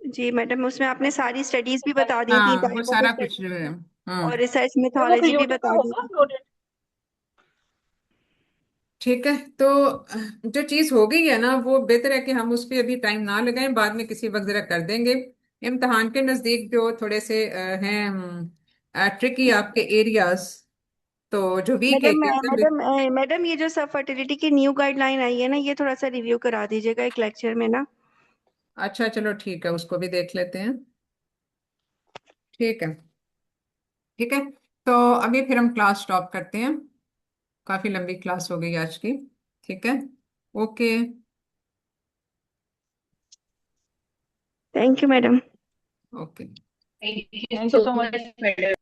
जी मैडम, उसमें आपने सारी स्टडीज भी बता दी थी, हाँ वो टाइप ऑफ सारा कुछ जो है। स्टडी और हम्म। रिसर्च मैम वो फिर मेथोडोलॉजी भी यूट्यूब पे बता दी होगा थी। अपलोडेड। ठीक है, तो जो चीज हो गई है ना, वो बेहतर है कि हम उस पर अभी टाइम ना लगाएं, बाद में किसी वक्त जरा कर देंगे। इम्तहान के नजदीक जो थोड़े से हैं ट्रिकी आपके एरियाज, तो जो वीक मैडम एरियाज हैं। मैडम मैडम ये जो सब फर्टिलिटी की न्यू गाइडलाइन आई है ना, ये थोड़ा सा रिव्यू करा दीजिएगा एक लेक्चर में ना। अच्छा चलो ठीक है, उसको भी देख लेते हैं। ठीक है। ठीक है, तो अभी फिर हम क्लास स्टॉप करते हैं, काफी लंबी क्लास हो गई आज की। ठीक है। Okay. Thank you madam. Okay. Thank you thank you so so much. Much madam.